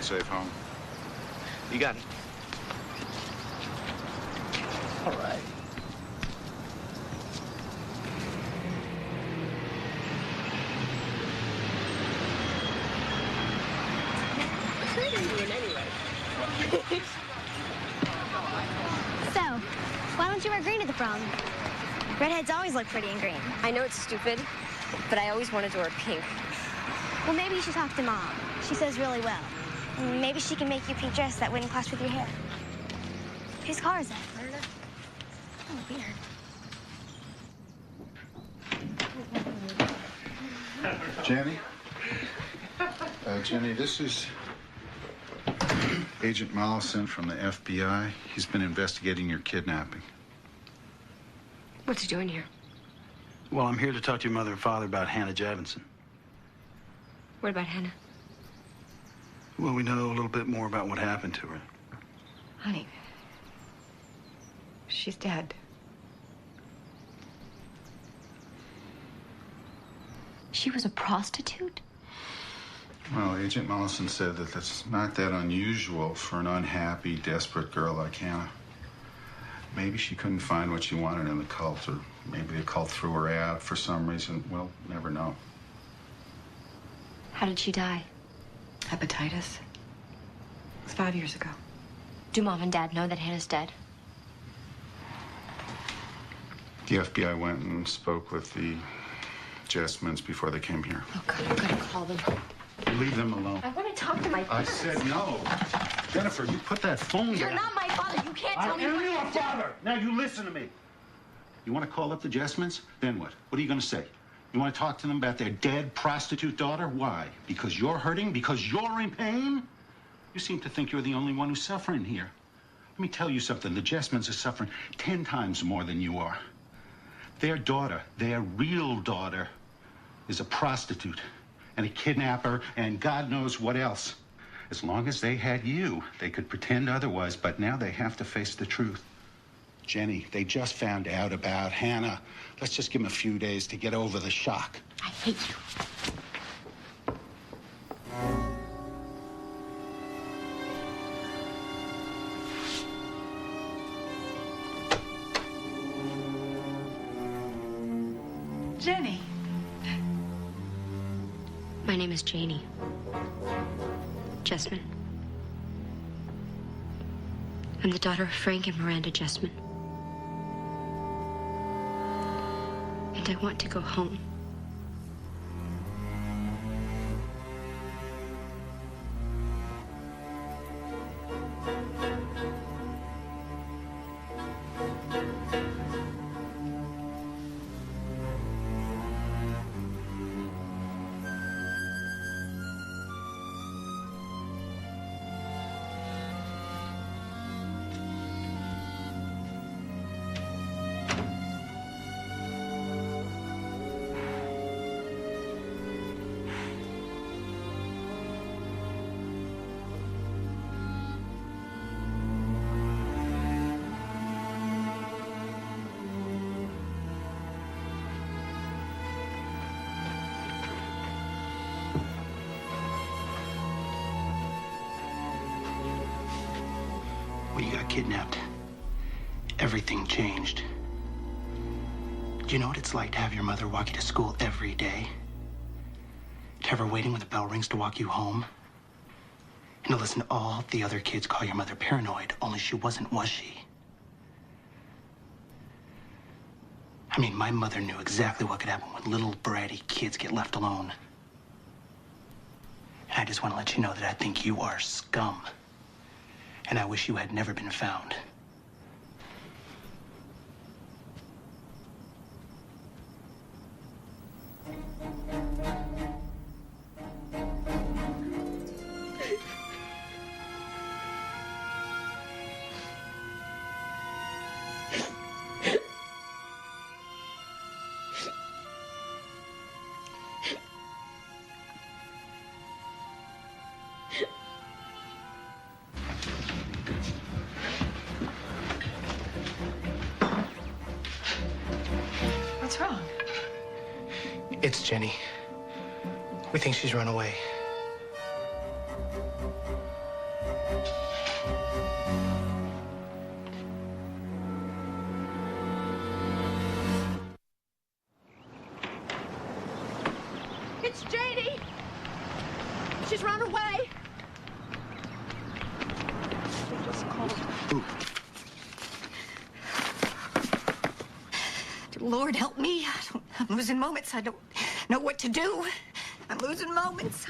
Speaker 16: Safe home.
Speaker 5: You got it.
Speaker 21: All right.
Speaker 20: So, why don't you wear green to the prom? Redheads always look pretty in green.
Speaker 2: I know it's stupid, but I always wanted to wear pink.
Speaker 20: Well, maybe you should talk to Mom. She sews really well. Maybe she can make you a pink dress that wouldn't clash with your hair. Whose car is that? I don't know. Oh, weird.
Speaker 16: Jenny? Jenny, this is Agent Mollison from the FBI. He's been investigating your kidnapping.
Speaker 2: What's he doing here?
Speaker 18: Well, I'm here to talk to your mother and father about Hannah Javinson.
Speaker 2: What about Hannah?
Speaker 18: Well, we know a little bit more about what happened to her.
Speaker 6: Honey, she's dead.
Speaker 2: She was a prostitute?
Speaker 16: Well, Agent Mollison said that that's not that unusual for an unhappy, desperate girl like Hannah. Maybe she couldn't find what she wanted in the cult, or maybe the cult threw her out for some reason. We'll never know.
Speaker 2: How did she die?
Speaker 6: Hepatitis. It was 5 years ago.
Speaker 2: Do Mom and Dad know that Hannah's dead?
Speaker 16: The FBI went and spoke with the Jessmans before they came here.
Speaker 2: Oh, God, I'm gonna call them.
Speaker 16: Leave them alone.
Speaker 2: I want to talk to my
Speaker 16: I
Speaker 2: parents.
Speaker 16: said no. Jennifer, you put that phone down.
Speaker 2: You're not my father. You can't tell me
Speaker 16: I am
Speaker 2: what
Speaker 16: your
Speaker 2: to do.
Speaker 16: father. Now you listen to me. You want to call up the Jessmans? Then what? What are you going to say? You want to talk to them about their dead prostitute daughter? Why? Because you're hurting? Because you're in pain? You seem to think you're the only one who's suffering here. Let me tell you something. The Jessmans are suffering 10 times more than you are. Their daughter, their real daughter, is a prostitute and a kidnapper and God knows what else. As long as they had you, they could pretend otherwise, but now they have to face the truth. Jenny, they just found out about Hannah. Let's just give them a few days to get over the shock.
Speaker 2: I hate you.
Speaker 6: Jenny.
Speaker 2: My name is Janie. Jessman. I'm the daughter of Frank and Miranda Jessman. And I want to go home.
Speaker 21: kidnapped, everything changed. Do you know what it's like to have your mother walk you to school every day? To have her waiting when the bell rings to walk you home? And to listen to all the other kids call your mother paranoid, only she wasn't, was she? I mean, my mother knew exactly what could happen when little bratty kids get left alone. And I just want to let you know that I think you are scum. And I wish you had never been found.
Speaker 13: What's wrong?
Speaker 21: It's Jenny. We think she's run away.
Speaker 19: It's Janie! She's run away! They just called.
Speaker 14: Lord, help me. I'm losing moments. I don't know what to do. I'm losing moments.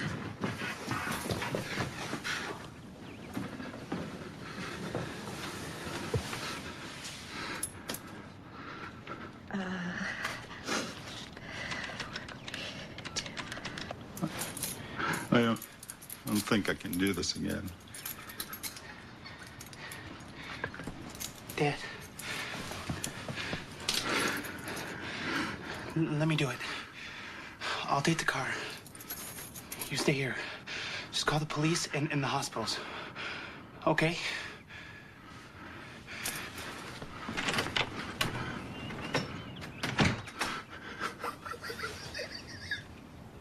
Speaker 16: I don't think I can do this again.
Speaker 21: Dad. Let me do it. I'll take the car. You stay here. Just call the police and the hospitals. Okay?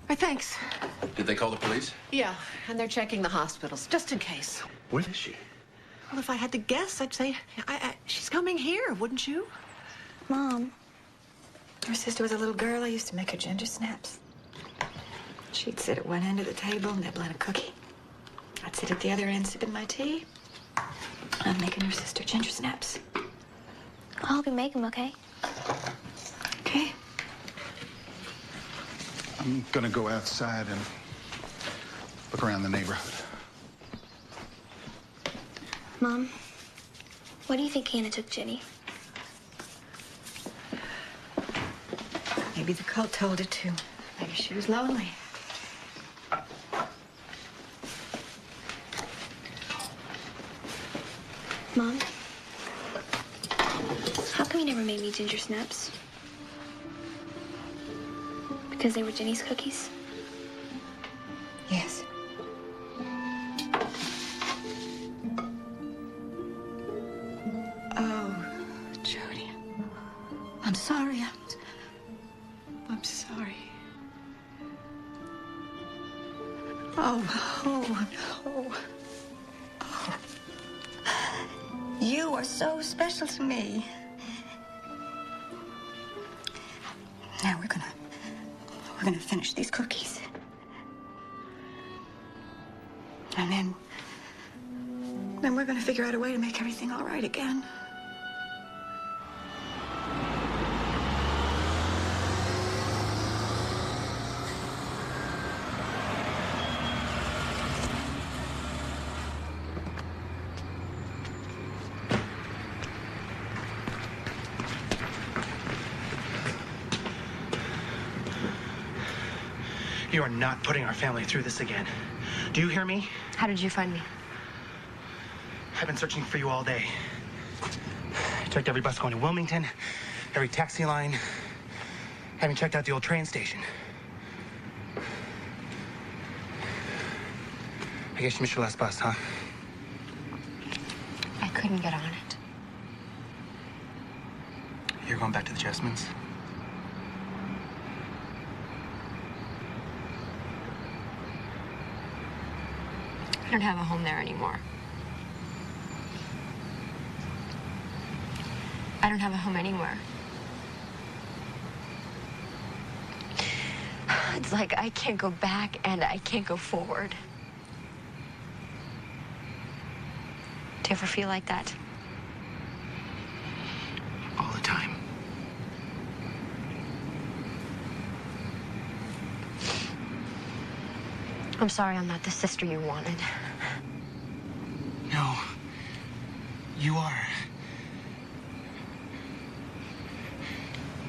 Speaker 3: Hey, thanks.
Speaker 1: Did they call the police?
Speaker 3: Yeah, and they're checking the hospitals, just in case.
Speaker 1: Where is she?
Speaker 3: Well, if I had to guess, I'd say she's coming here, wouldn't you?
Speaker 4: Mom, her sister was a little girl. I used to make her ginger snaps. She'd sit at one end of the table, nibbling a cookie. I'd sit at the other end, sipping my tea. I'm making her sister ginger snaps.
Speaker 20: I'll help you make them, okay?
Speaker 4: Okay.
Speaker 16: I'm gonna go outside and look around the neighborhood.
Speaker 20: Mom, what do you think Hannah took Jenny?
Speaker 4: Maybe the cult told her to. Maybe she was lonely.
Speaker 20: Mom, how come you never made me ginger snaps? Because they were Jenny's cookies?
Speaker 4: Yes. Oh, Jody. I'm sorry. I'm sorry. Oh. You are so special to me. Now we're gonna finish these cookies. And then we're gonna figure out a way to make everything all right again.
Speaker 21: You are not putting our family through this again. Do you hear me?
Speaker 2: How did you find me?
Speaker 21: I've been searching for you all day. I checked every bus going to Wilmington, every taxi line. I haven't checked out the old train station. I guess you missed your last bus, huh?
Speaker 2: I couldn't get on it.
Speaker 21: You're going back to the Chessmans?
Speaker 2: I don't have a home there anymore. I don't have a home anywhere. It's like I can't go back and I can't go forward. Do you ever feel like that?
Speaker 21: All the time.
Speaker 2: I'm sorry I'm not the sister you wanted.
Speaker 21: No. You are.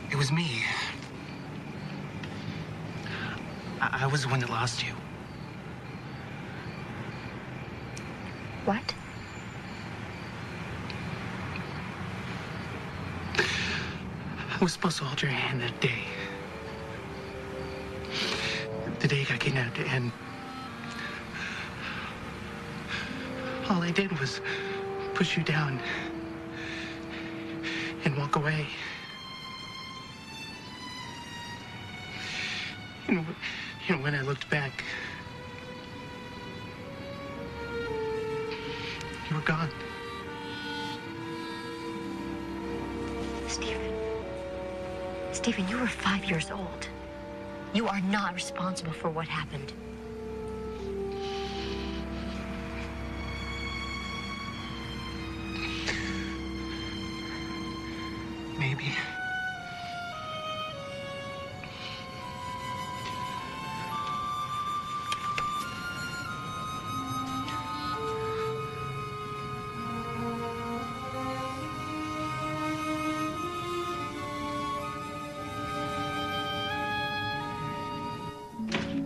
Speaker 21: It was me. I was the one that lost you.
Speaker 2: What?
Speaker 21: I was supposed to hold your hand that day. The day you got kidnapped, and all I did was push you down and walk away. And when I looked back, you were gone.
Speaker 2: Stephen, you were 5 years old. You are not responsible for what happened.
Speaker 21: Maybe.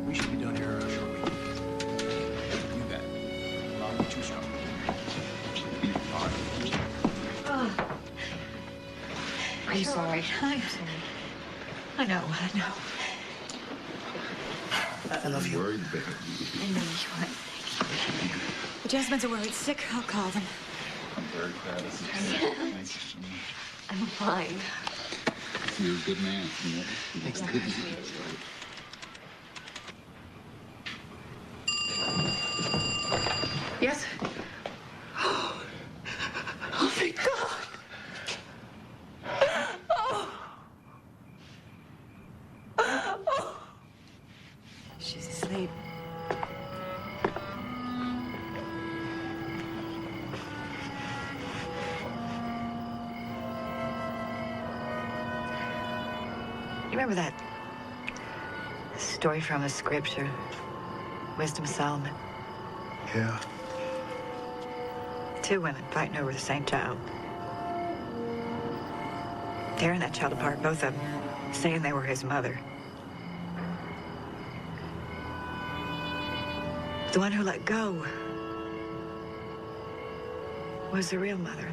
Speaker 11: We should be done here shortly. You bet. Allow me to start. All right.
Speaker 14: I'm sorry. I'm sorry. I know.
Speaker 21: I love you.
Speaker 14: I know you are.
Speaker 22: The Jasmine's are worried sick. I'll call them.
Speaker 16: I'm very proud of you. Thank you so much.
Speaker 2: I'm fine.
Speaker 16: You're a good man. You know?
Speaker 21: Thanks,
Speaker 16: Good.
Speaker 14: Yes?
Speaker 10: Oh, thank God.
Speaker 22: She's asleep. You remember that story from a scripture, Wisdom of Solomon?
Speaker 18: Yeah.
Speaker 22: Two women fighting over the same child. Tearing that child apart, both of them saying they were his mother. The one who let go was the real mother.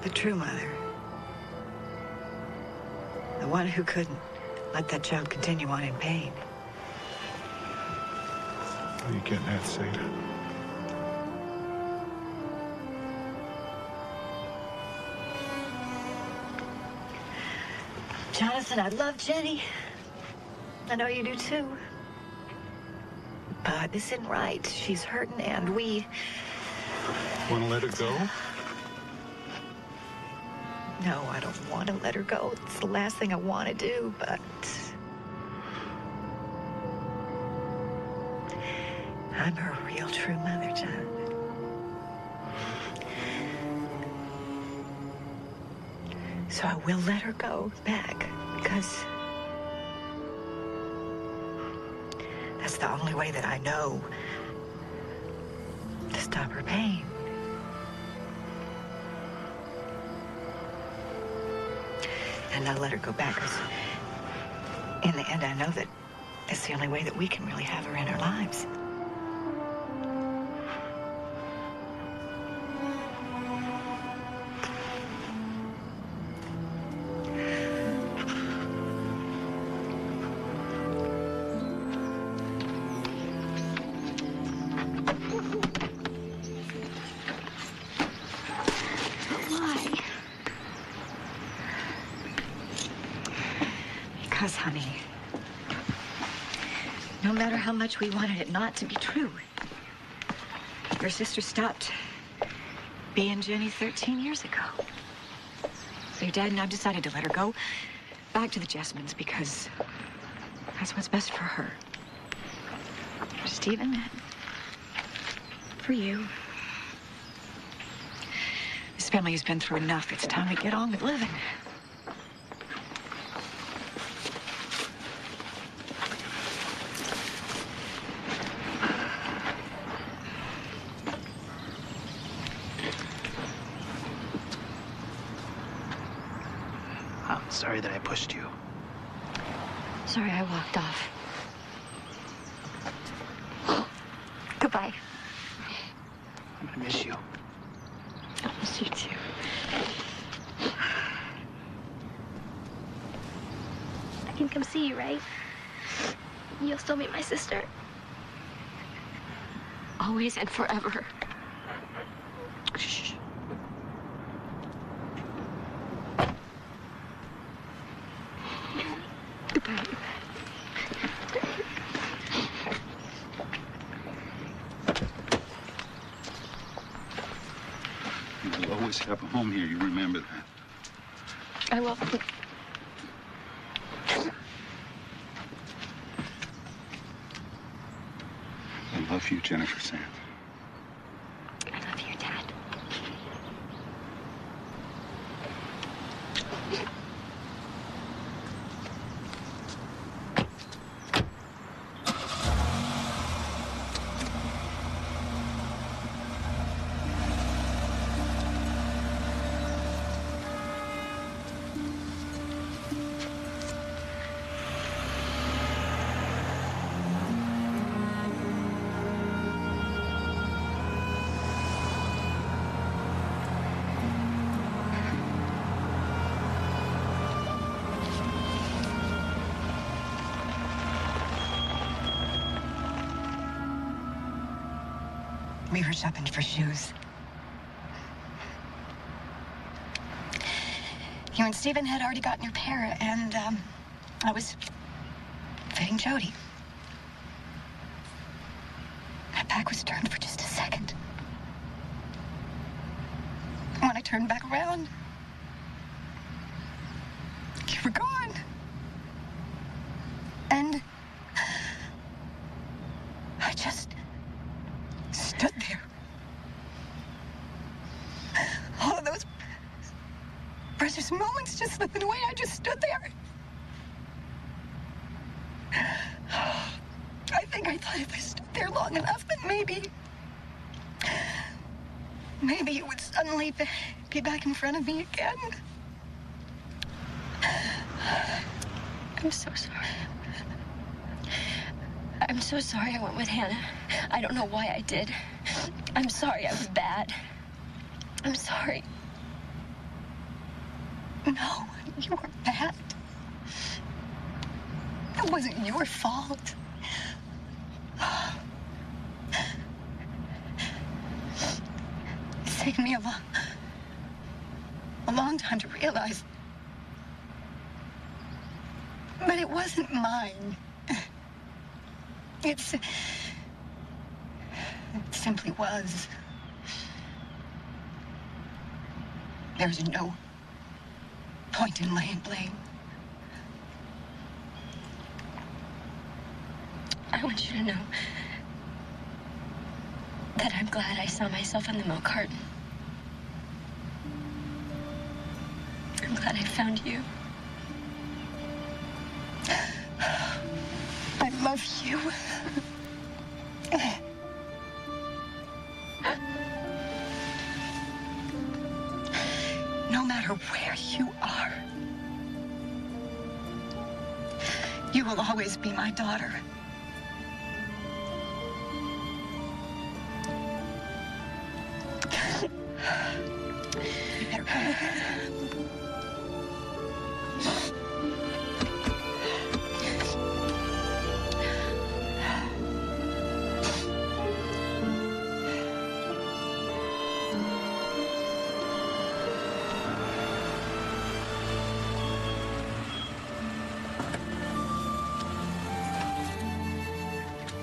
Speaker 22: The true mother. The one who couldn't let that child continue on in pain.
Speaker 16: Are you getting that, Sada?
Speaker 22: Jonathan, I love Jenny. I know you do too. But this isn't right. She's hurting and we...
Speaker 16: Want to let her go?
Speaker 22: No, I don't want to let her go. It's the last thing I want to do, but... I'm her real true mother, Jonathan. So I will let her go back, because that's the only way that I know to stop her pain. And I'll let her go back, because in the end, I know that it's the only way that we can really have her in our lives. Because, honey, no matter how much we wanted it not to be true, your sister stopped
Speaker 14: being Jenny 13 years ago. So your dad and I decided to let her go back to the Jessamines because that's what's best for her. For Stephen, for you. This family has been through enough. It's time to get on with living.
Speaker 21: I'm sorry that I pushed you.
Speaker 2: Sorry I walked off. Goodbye.
Speaker 21: I'm gonna miss you.
Speaker 2: I'll miss you too.
Speaker 20: I can come see you, right? You'll still be my sister.
Speaker 2: Always and forever.
Speaker 21: Shh.
Speaker 2: Goodbye.
Speaker 16: You'll always have a home here. You remember that.
Speaker 2: I will.
Speaker 16: I love you, Jennifer Sands.
Speaker 2: I love you, Dad.
Speaker 14: We were shopping for shoes. You and Stephen had already gotten your pair, and I was fitting Jody. My back was turned for just a second. When I turned back around, you were gone. And I just stood there. All of those precious moments just slipping away. I just stood there. I thought if I stood there long enough, then maybe it would suddenly be back in front of me again.
Speaker 2: I'm so sorry. I'm so sorry I went with Hannah. I don't know why I did. I'm sorry I was bad. I'm sorry.
Speaker 14: No, you weren't bad. It wasn't your fault. It's taken me a long time to realize. But it wasn't mine. It simply was. There's no point in laying blame.
Speaker 2: I want you to know that I'm glad I saw myself in the milk carton. I'm glad I found you.
Speaker 14: I love you. No matter where you are, you will always be my daughter. You better come.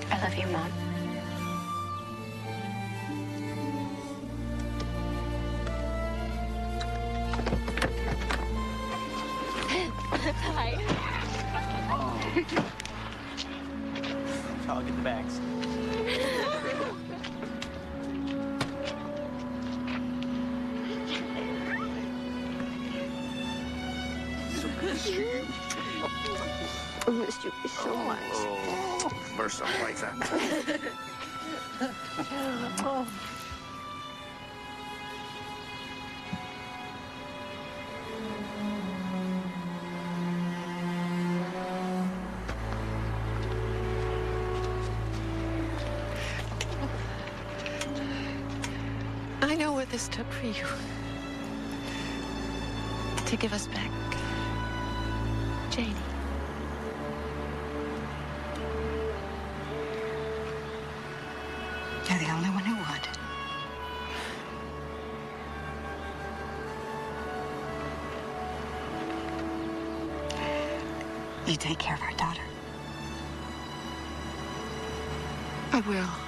Speaker 2: I love you, Mom. miss you. I missed you so much.
Speaker 11: Oh, we're so like that.
Speaker 2: Oh.
Speaker 13: I know what this took for you. To give us back Janie.
Speaker 22: You're the only one who would. You take care of our daughter.
Speaker 13: I will.